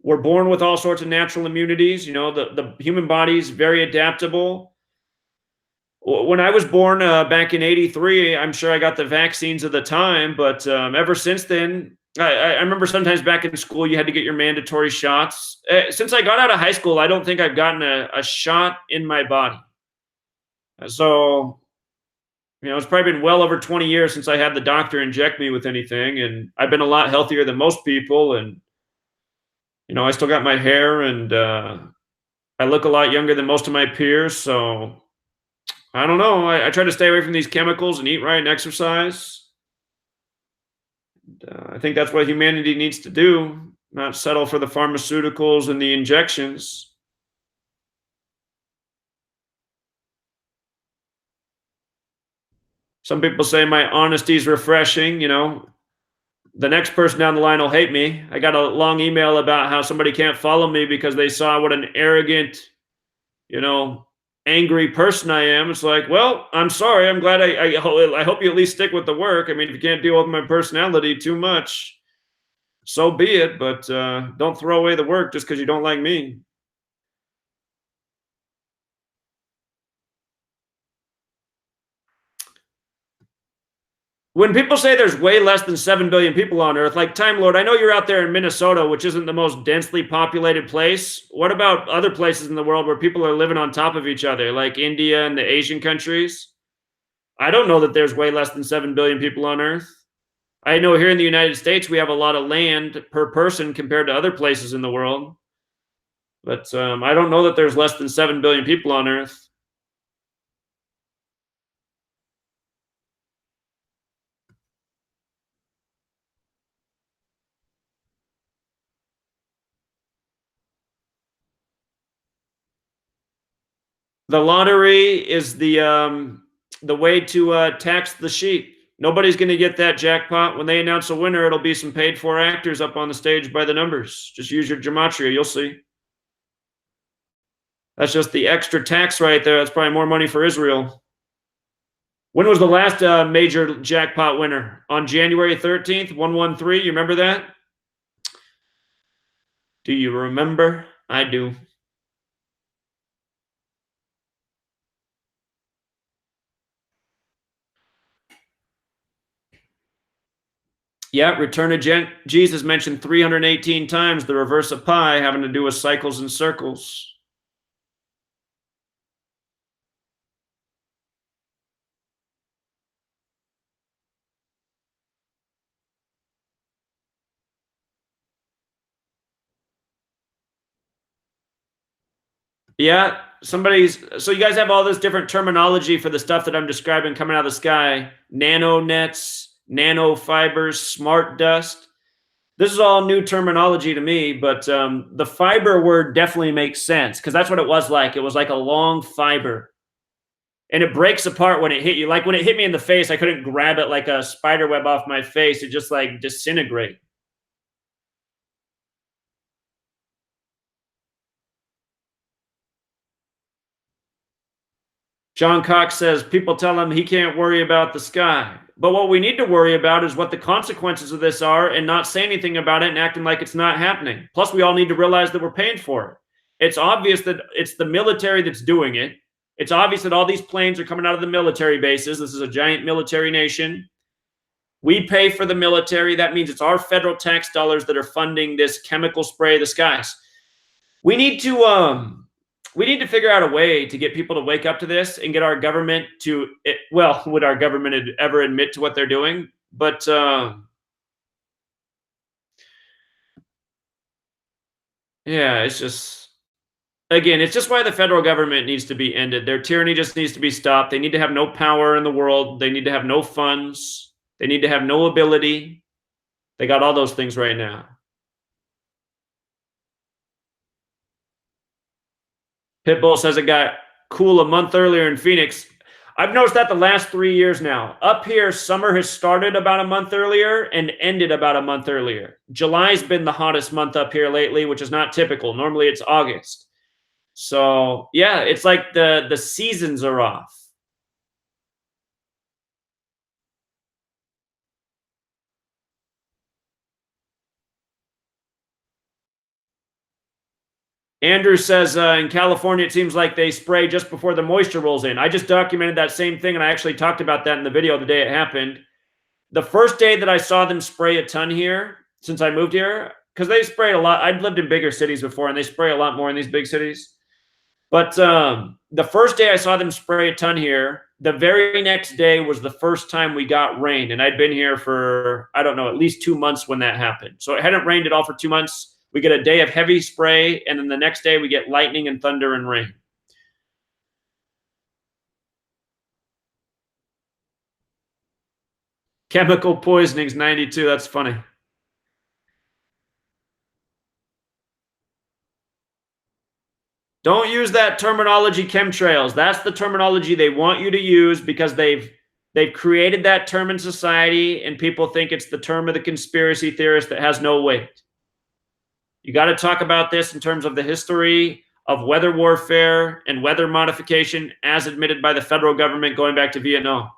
We're born with all sorts of natural immunities. The human body is very adaptable. When I was born back in '83, I'm sure I got the vaccines of the time, but ever since then, I remember sometimes back in school, you had to get your mandatory shots. Since I got out of high school, I don't think I've gotten a shot in my body. So, it's probably been well over 20 years since I had the doctor inject me with anything, and I've been a lot healthier than most people, and I still got my hair, and I look a lot younger than most of my peers. So I don't know. I try to stay away from these chemicals and eat right and exercise. I think that's what humanity needs to do, not settle for the pharmaceuticals and the injections. Some people say my honesty is refreshing. The next person down the line will hate me. I got a long email about how somebody can't follow me because they saw what an arrogant, angry person I am. It's like, well, I'm sorry. I'm glad I hope you at least stick with the work. I mean, if you can't deal with my personality too much, so be it. But don't throw away the work just because you don't like me. When people say there's way less than 7 billion people on Earth, like Time Lord, I know you're out there in Minnesota, which isn't the most densely populated place. What about other places in the world where people are living on top of each other, like India and the Asian countries? I don't know that there's way less than 7 billion people on Earth. I know here in the United States, we have a lot of land per person compared to other places in the world. But I don't know that there's less than 7 billion people on Earth. The lottery is the way to tax the sheep. Nobody's going to get that jackpot. When they announce a winner, it'll be some paid for actors up on the stage by the numbers. Just use your gematria, you'll see. That's just the extra tax right there. That's probably more money for Israel. When was the last major jackpot winner? On January 13th, 113. You remember that? Do you remember? I do. Yeah, Return of Jesus mentioned 318 times, the reverse of pi having to do with cycles and circles. Yeah, so you guys have all this different terminology for the stuff that I'm describing coming out of the sky. Nano nets, nanofibers, smart dust. This is all new terminology to me, but the fiber word definitely makes sense because that's what it was like. It was like a long fiber. And it breaks apart when it hit you. Like when it hit me in the face, I couldn't grab it like a spider web off my face. It just like disintegrate. John Cox says people tell him he can't worry about the sky. But what we need to worry about is what the consequences of this are and not say anything about it and acting like it's not happening. Plus, we all need to realize that we're paying for it. It's obvious that it's the military that's doing it. It's obvious that all these planes are coming out of the military bases. This is a giant military nation. We pay for the military. That means it's our federal tax dollars that are funding this chemical spray of the skies. We need to figure out a way to get people to wake up to this and get our government to, well, would our government ever admit to what they're doing? But yeah, it's just, again, it's just why the federal government needs to be ended. Their tyranny just needs to be stopped. They need to have no power in the world. They need to have no funds. They need to have no ability. They got all those things right now. Pitbull says it got cool a month earlier in Phoenix. I've noticed that the last 3 years now. Up here, summer has started about a month earlier and ended about a month earlier. July's been the hottest month up here lately, which is not typical. Normally it's August. So yeah, it's like the seasons are off. Andrew says in California, it seems like they spray just before the moisture rolls in. I just documented that same thing, and I actually talked about that in the video the day it happened. The first day that I saw them spray a ton here, since I moved here, because they spray a lot. I'd lived in bigger cities before, and they spray a lot more in these big cities. But the first day I saw them spray a ton here, the very next day was the first time we got rain. And I'd been here for, I don't know, at least 2 months when that happened. So it hadn't rained at all for 2 months. We get a day of heavy spray, and then the next day we get lightning and thunder and rain. Chemical poisonings, 92. That's funny. Don't use that terminology, chemtrails. That's the terminology they want you to use because they've created that term in society, and people think it's the term of the conspiracy theorist that has no weight. You got to talk about this in terms of the history of weather warfare and weather modification as admitted by the federal government going back to Vietnam.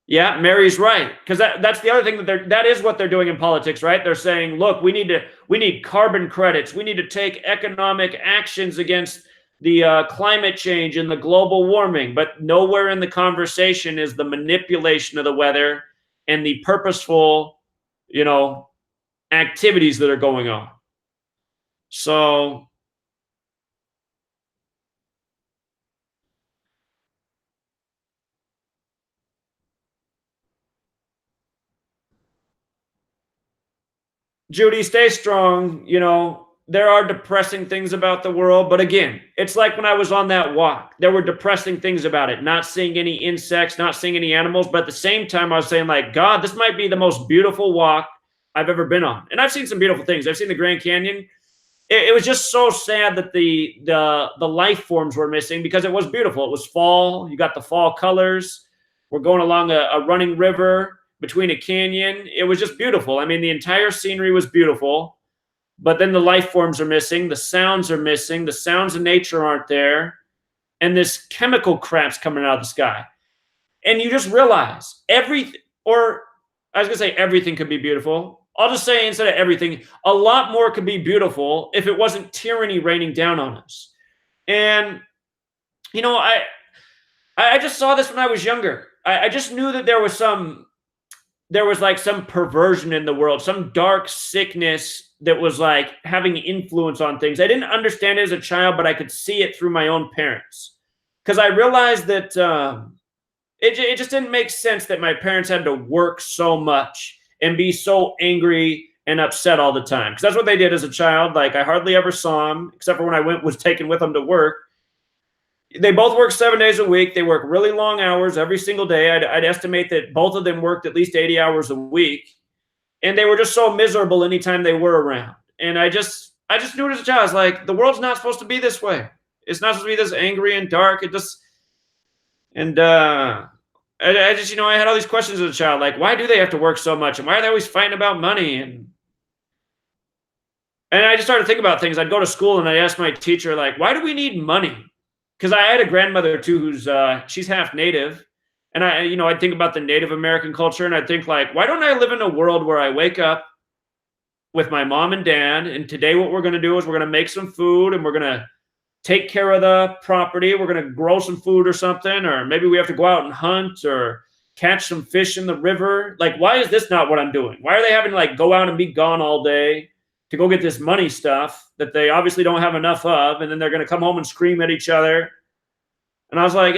Yeah, Mary's right, because that's the other thing that is what they're doing in politics, right? They're saying, look, we need carbon credits, we need to take economic actions against the climate change and the global warming, but nowhere in the conversation is the manipulation of the weather and the purposeful, activities that are going on. So Judy, stay strong. There are depressing things about the world, but again, it's like when I was on that walk, there were depressing things about it. Not seeing any insects, not seeing any animals, but at the same time, I was saying, like, God, this might be the most beautiful walk I've ever been on. And I've seen some beautiful things. I've seen the Grand Canyon. It was just so sad that the life forms were missing because it was beautiful. It was fall. You got the fall colors. We're going along a running river between a canyon. It was just beautiful. I mean, the entire scenery was beautiful, but then the life forms are missing. The sounds are missing. The sounds of nature aren't there. And this chemical crap's coming out of the sky. And you just realize everything, or I was going to say everything could be beautiful. I'll just say instead of everything, a lot more could be beautiful if it wasn't tyranny raining down on us. And, I just saw this when I was younger. I just knew that there was like some perversion in the world, some dark sickness that was like having influence on things. I didn't understand it as a child, but I could see it through my own parents. Because I realized that it just didn't make sense that my parents had to work so much and be so angry and upset all the time. Because that's what they did as a child. Like, I hardly ever saw them, except for when I was taken with them to work. They both work 7 days a week. They work really long hours every single day. I'd estimate that both of them worked at least 80 hours a week. And they were just so miserable anytime they were around. And I just knew it as a child. I was like, the world's not supposed to be this way. It's not supposed to be this angry and dark. I had all these questions as a child. Like, why do they have to work so much? And why are they always fighting about money? And And I just started thinking about things. I'd go to school and I'd ask my teacher, like, why do we need money? Because I had a grandmother too who's she's half native. And I'd think about the Native American culture and I'd think like, why don't I live in a world where I wake up with my mom and dad, and today what we're gonna do is we're gonna make some food and we're gonna take care of the property. We're going to grow some food or something, or maybe we have to go out and hunt or catch some fish in the river. Like, why is this not what I'm doing? Why are they having to like go out and be gone all day to go get this money stuff that they obviously don't have enough of? And then they're going to come home and scream at each other. And I was like,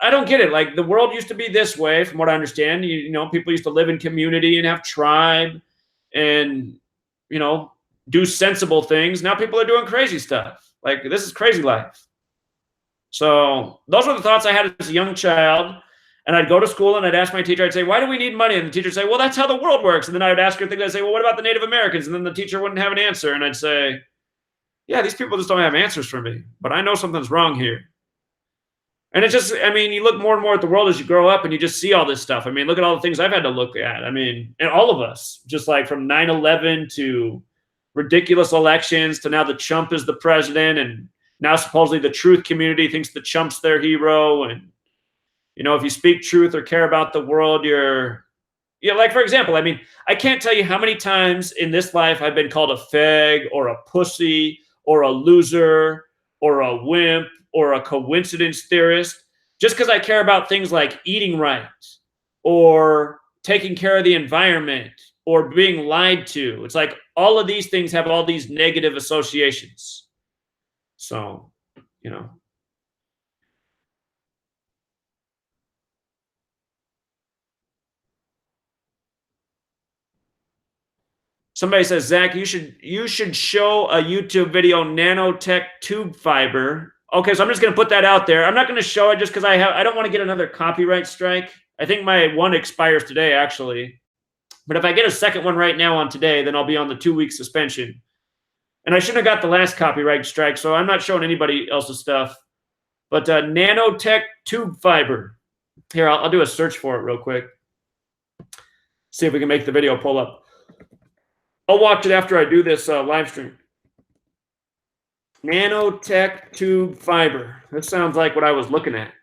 I don't get it. Like, the world used to be this way, from what I understand. People used to live in community and have tribe and, do sensible things. Now people are doing crazy stuff. Like, this is crazy life. So those were the thoughts I had as a young child. And I'd go to school and I'd ask my teacher, I'd say, why do we need money? And the teacher would say, well, that's how the world works. And then I would ask her things. I'd say, well, what about the Native Americans? And then the teacher wouldn't have an answer. And I'd say, yeah, these people just don't have answers for me, but I know something's wrong here. And it's just, you look more and more at the world as you grow up and you just see all this stuff. Look at all the things I've had to look at. And all of us, just like from 9/11 to ridiculous elections to now the Trump is the president, and now supposedly the truth community thinks the Trump's their hero. And, if you speak truth or care about the world, like, for example, I can't tell you how many times in this life I've been called a fag or a pussy or a loser or a wimp or a coincidence theorist, just because I care about things like eating right or taking care of the environment or being lied to. It's like all of these things have all these negative associations. So, somebody says, Zach, you should show a YouTube video, nanotech tube fiber. Okay, so I'm just going to put that out there. I'm not going to show it just because I don't want to get another copyright strike. I think my one expires today, actually. But if I get a second one right now on today, then I'll be on the 2-week suspension. And I shouldn't have got the last copyright strike, so I'm not showing anybody else's stuff. But nanotech tube fiber. Here, I'll do a search for it real quick. See if we can make the video pull up. I'll watch it after I do this live stream. Nanotech tube fiber. This sounds like what I was looking at.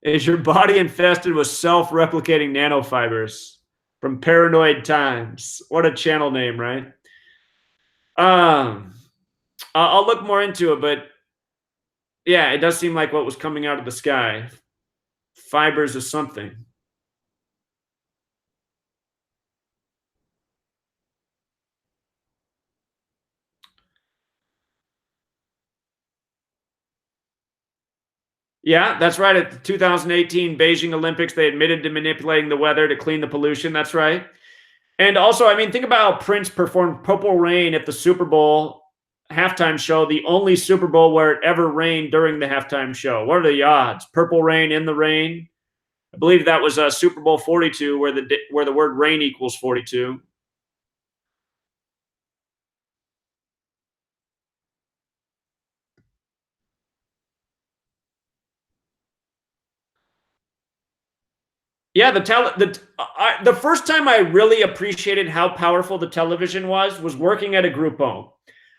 Is your body infested with self-replicating nanofibers from Paranoid Times? What a channel name, right? I'll look more into it, but yeah, it does seem like what was coming out of the sky. Fibers is something. Yeah, that's right. At the 2018 Beijing Olympics, they admitted to manipulating the weather to clean the pollution. That's right. And also, think about how Prince performed Purple Rain at the Super Bowl halftime show, the only Super Bowl where it ever rained during the halftime show. What are the odds? Purple Rain in the rain. I believe that was Super Bowl 42, where the word rain equals 42. Yeah, the first time I really appreciated how powerful the television was working at a group home.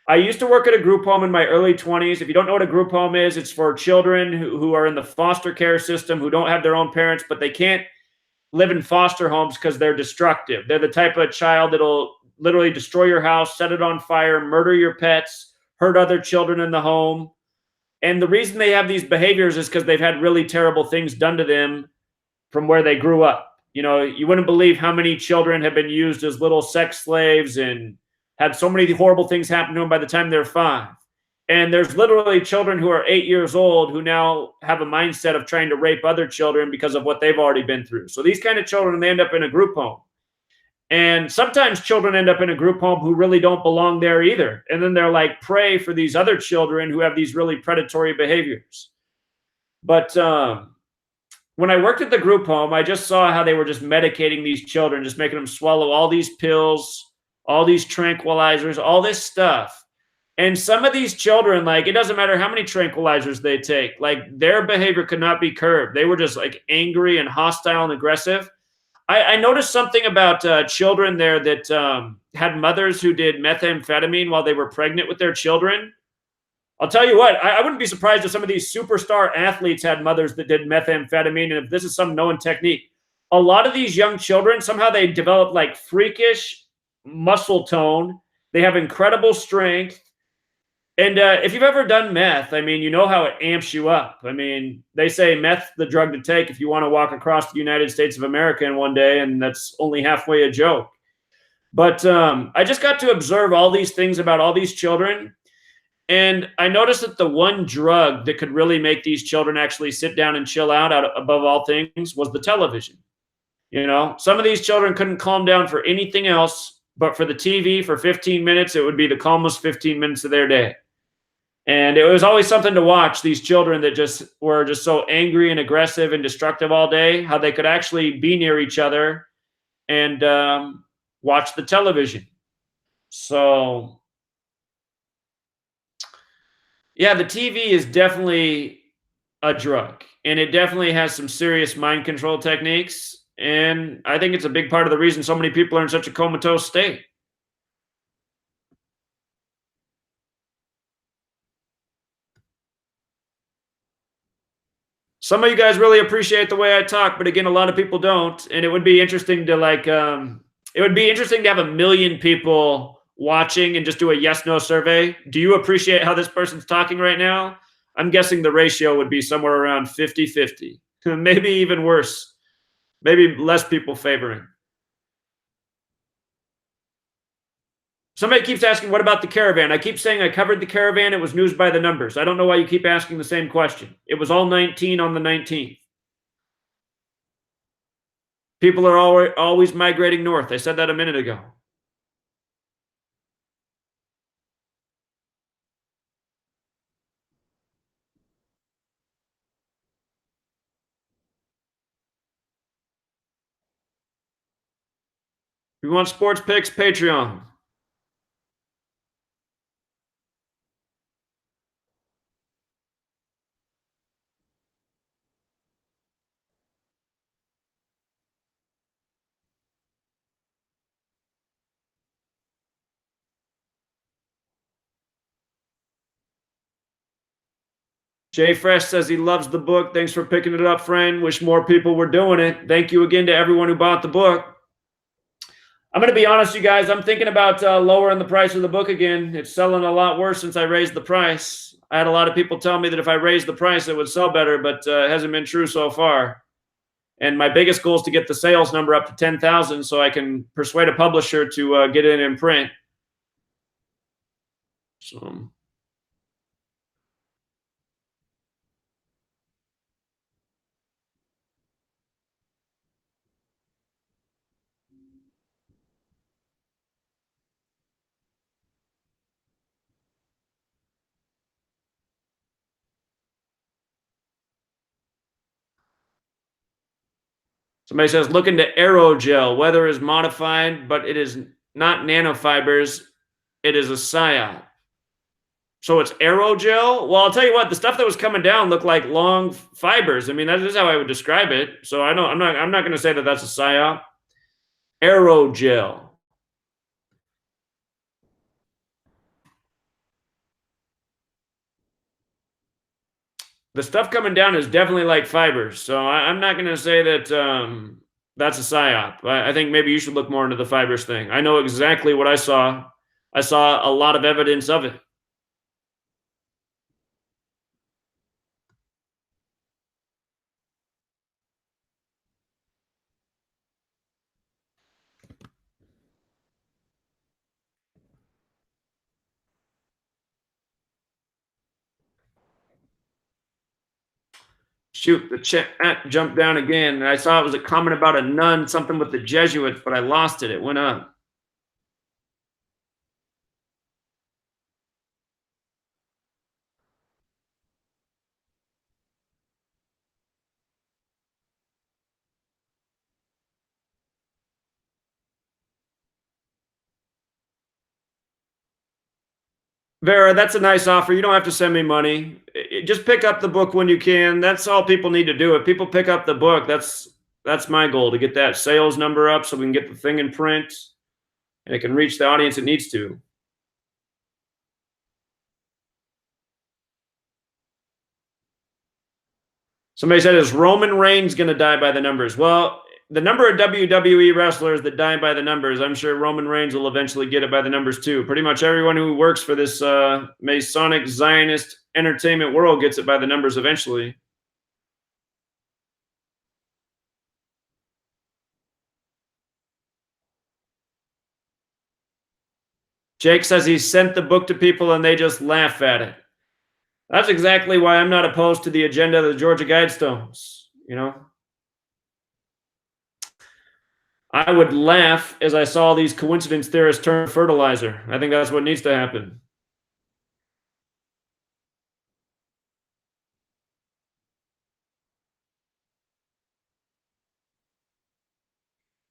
I used to work at a group home in my early 20s. If you don't know what a group home is, it's for children who are in the foster care system, who don't have their own parents, but they can't live in foster homes because they're destructive. They're the type of child that'll literally destroy your house, set it on fire, murder your pets, hurt other children in the home. And the reason they have these behaviors is because they've had really terrible things done to them from where they grew up. You wouldn't believe how many children have been used as little sex slaves and had so many horrible things happen to them by the time they're 5. And there's literally children who are 8 years old who now have a mindset of trying to rape other children because of what they've already been through. So these kind of children, they end up in a group home. And sometimes children end up in a group home who really don't belong there either. And then they're like prey for these other children who have these really predatory behaviors. But when I worked at the group home, I just saw how they were just medicating these children, just making them swallow all these pills, all these tranquilizers, all this stuff. And some of these children, like, it doesn't matter how many tranquilizers they take, like, their behavior could not be curbed. They were just like angry and hostile and aggressive. I noticed something about children there that had mothers who did methamphetamine while they were pregnant with their children. I'll tell you what, I wouldn't be surprised if some of these superstar athletes had mothers that did methamphetamine, and if this is some known technique. A lot of these young children, somehow they develop like freakish muscle tone. They have incredible strength. And if you've ever done meth, I mean, you know how it amps you up. I mean, they say meth's the drug to take if you want to walk across the United States of America in one day, and that's only halfway a joke. But I just got to observe all these things about all these children. And I noticed that the one drug that could really make these children actually sit down and chill out above all things was the television. You know, some of these children couldn't calm down for anything else, but for the TV for 15 minutes, it would be the calmest 15 minutes of their day. And it was always something to watch these children that just were just so angry and aggressive and destructive all day, how they could actually be near each other and watch the television. So, yeah, the TV is definitely a drug, and it definitely has some serious mind control techniques. And I think it's a big part of the reason so many people are in such a comatose state. Some of you guys really appreciate the way I talk, but again, a lot of people don't. And it would be interesting to it would be interesting to have 1 million people watching and just do a yes no survey. Do you appreciate how this person's talking right now? I'm guessing the ratio would be somewhere around 50-50, maybe even worse, maybe less people favoring. Somebody keeps asking, what about the caravan? I keep saying I covered the caravan. It was news by the numbers. I don't know why you keep asking the same question. It was all 19 on the 19th. People are always migrating north. I said that a minute ago. If you want sports picks, Patreon. Jay Fresh says he loves the book. Thanks for picking it up, friend. Wish more people were doing it. Thank you again to everyone who bought the book. I'm going to be honest, you guys. I'm thinking about lowering the price of the book again. It's selling a lot worse since I raised the price. I had a lot of people tell me that if I raised the price, it would sell better, but it hasn't been true so far. And my biggest goal is to get the sales number up to 10,000 so I can persuade a publisher to get it in print. So somebody says, look into aerogel. Weather is modified, but it is not nanofibers. It is a psyop. So it's aerogel. Well, I'll tell you what, the stuff that was coming down looked like long fibers. I mean, that is how I would describe it. So I don't. I'm not going to say that that's a psyop. Aerogel. The stuff coming down is definitely like fibers. So I'm not going to say that that's a psyop. I think maybe you should look more into the fibers thing. I know exactly what I saw. I saw a lot of evidence of it. Shoot, the chat jumped down again. And I saw it was a comment about a nun, something with the Jesuits, but I lost it. It went up. Vera, that's a nice offer. You don't have to send me money. Just pick up the book when you can. That's all people need to do. If people pick up the book, that's my goal, to get that sales number up so we can get the thing in print and it can reach the audience it needs to. Somebody said, is Roman Reigns going to die by the numbers? Well, the number of WWE wrestlers that die by the numbers, I'm sure Roman Reigns will eventually get it by the numbers too. Pretty much everyone who works for this Masonic Zionist entertainment world gets it by the numbers eventually. Jake says he sent the book to people and they just laugh at it. That's exactly why I'm not opposed to the agenda of the Georgia Guidestones. You know, I would laugh as I saw these coincidence theorists turn fertilizer. I think that's what needs to happen.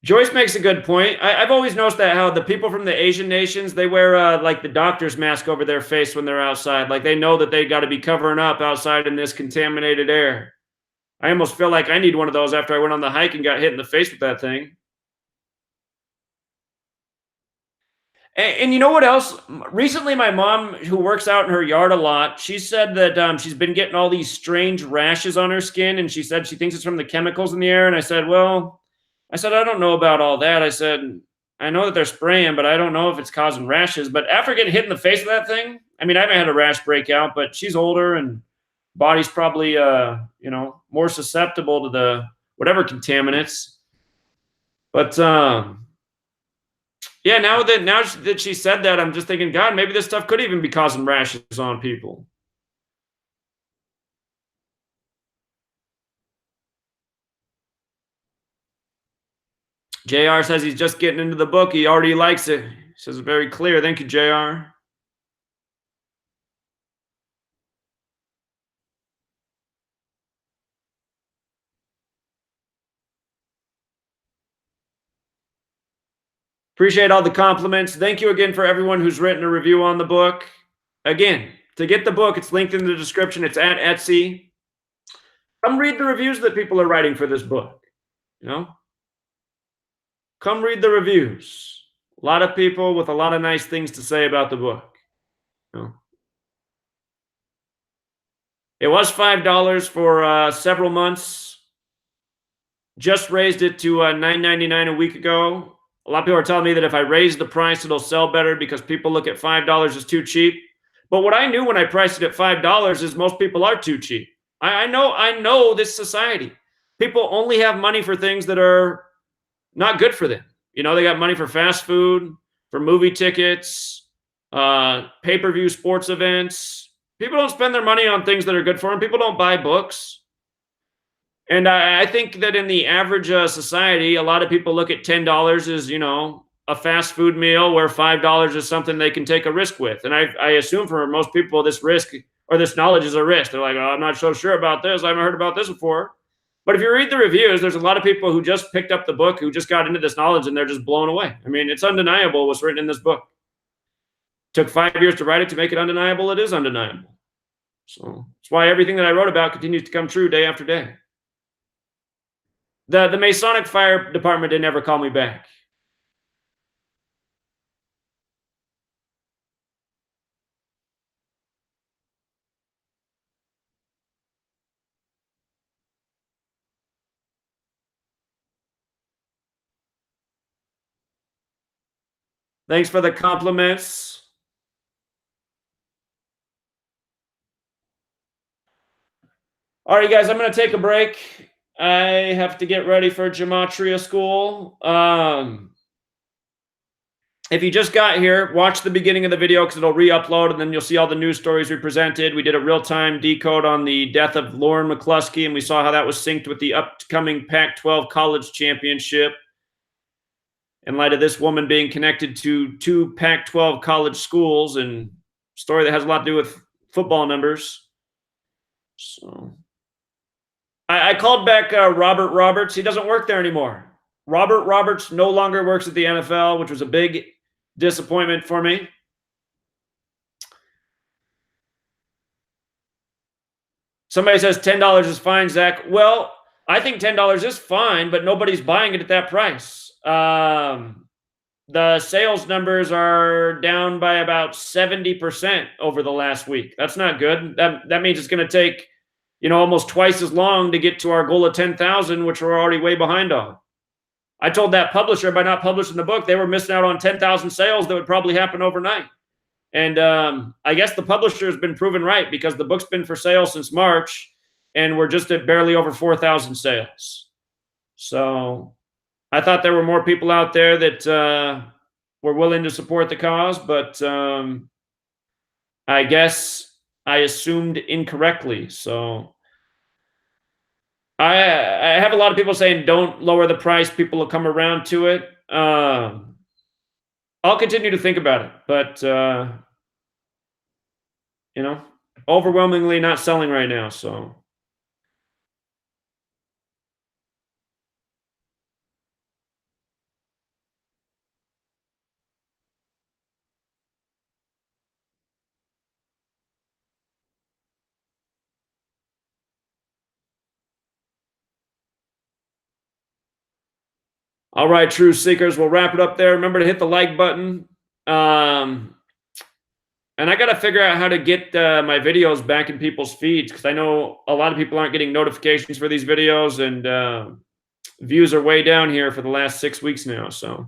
Joyce makes a good point. I've always noticed that how the people from the Asian nations, they wear like the doctor's mask over their face when they're outside. Like they know that they got to be covering up outside in this contaminated air. I almost feel like I need one of those after I went on the hike and got hit in the face with that thing. And you know what else? Recently, my mom, who works out in her yard a lot, she said that she's been getting all these strange rashes on her skin, and she said she thinks it's from the chemicals in the air. And I said, well, I don't know about all that. I said, I know that they're spraying, but I don't know if it's causing rashes. But after getting hit in the face with that thing, I mean, I haven't had a rash breakout, but she's older and body's probably, more susceptible to the whatever contaminants. But yeah, now that she said that, I'm just thinking, God, maybe this stuff could even be causing rashes on people. JR says he's just getting into the book. He already likes it. He says it's very clear. Thank you, JR. Appreciate all the compliments. Thank you again for everyone who's written a review on the book. Again, to get the book, it's linked in the description. It's at Etsy. Come read the reviews that people are writing for this book. You know, come read the reviews. A lot of people with a lot of nice things to say about the book. You know? It was $5 for several months. Just raised it to $9.99 a week ago. A lot of people are telling me that if I raise the price, it'll sell better because people look at $5 as too cheap. But what I knew when I priced it at $5 is most people are too cheap. I know this society. People only have money for things that are not good for them. You know, they got money for fast food, for movie tickets, pay-per-view sports events. People don't spend their money on things that are good for them. People don't buy books. And I think that in the average society, a lot of people look at $10 as, you know, a fast food meal, where $5 is something they can take a risk with. And I assume for most people, this risk or this knowledge is a risk. They're like, oh, I'm not so sure about this. I haven't heard about this before. But if you read the reviews, there's a lot of people who just picked up the book, who just got into this knowledge, and they're just blown away. I mean, it's undeniable what's written in this book. It took 5 years to write it. To make it undeniable, it is undeniable. So that's why everything that I wrote about continues to come true day after day. The Masonic Fire Department didn't ever call me back. Thanks for the compliments. All right, guys, I'm going to take a break. I have to get ready for gematria school. If you just got here, watch the beginning of the video because it'll re-upload, and then you'll see all the news stories we presented. We did a real-time decode on the death of Lauren McCluskey, and we saw how that was synced with the upcoming Pac-12 College Championship in light of this woman being connected to 2 Pac-12 college schools, and a story that has a lot to do with football numbers. So I called back Robert Roberts. He doesn't work there anymore. Robert Roberts no longer works at the NFL, which was a big disappointment for me. Somebody says $10 is fine, Zach. Well, I think $10 is fine, but nobody's buying it at that price. The sales numbers are down by about 70% over the last week. That's not good. That means it's going to take, almost twice as long to get to our goal of 10,000, which we're already way behind on. I told that publisher by not publishing the book, they were missing out on 10,000 sales that would probably happen overnight. And I guess the publisher has been proven right, because the book's been for sale since March, and we're just at barely over 4,000 sales. So I thought there were more people out there that were willing to support the cause, but I guess I assumed incorrectly. So I have a lot of people saying don't lower the price. People will come around to it. I'll continue to think about it, but overwhelmingly not selling right now. So all right, true seekers, we'll wrap it up there. Remember to hit the like button. And I got to figure out how to get my videos back in people's feeds, because I know a lot of people aren't getting notifications for these videos, and views are way down here for the last 6 weeks now. So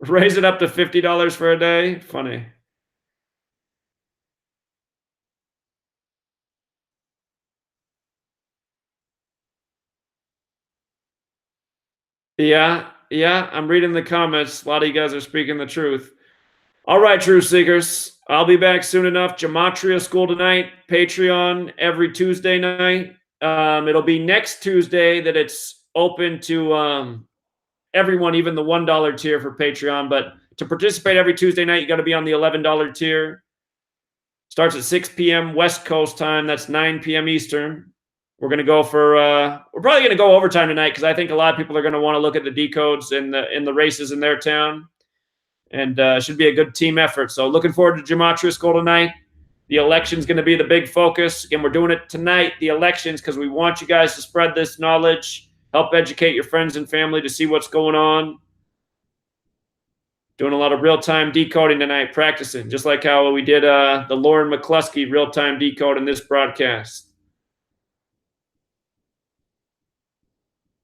raise it up to $50 for a day. Funny. Yeah, I'm reading the comments. A lot of you guys are speaking the truth. All right, true seekers. I'll be back soon enough. Gematria School tonight, Patreon every Tuesday night. It'll be next Tuesday that it's open to everyone, even the $1 tier for Patreon. But to participate every Tuesday night, you got to be on the $11 tier. Starts at 6 p.m. West Coast time. That's 9 p.m. Eastern. We're going to go for we're probably going to go overtime tonight, because I think a lot of people are going to want to look at the decodes in the races in their town, and should be a good team effort. So looking forward to Gematria School tonight. The election's going to be the big focus. Again, we're doing it tonight, the elections, because we want you guys to spread this knowledge, help educate your friends and family to see what's going on. Doing a lot of real-time decoding tonight, practicing, just like how we did the Lauren McCluskey real-time decode in this broadcast.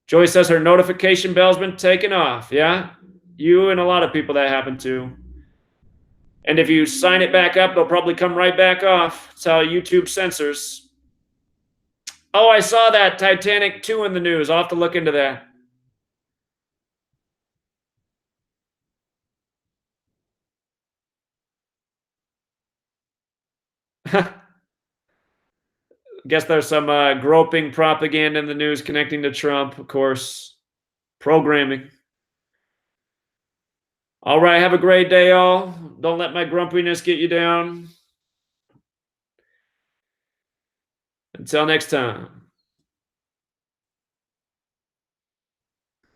Joy says her notification bell's been taken off. Yeah, you and a lot of people that happen to. And if you sign it back up, they'll probably come right back off. That's how YouTube censors. Oh, I saw that Titanic 2 in the news. I'll have to look into that. Guess there's some groping propaganda in the news connecting to Trump, of course. Programming. All right, have a great day, all. Don't let my grumpiness get you down. Until next time.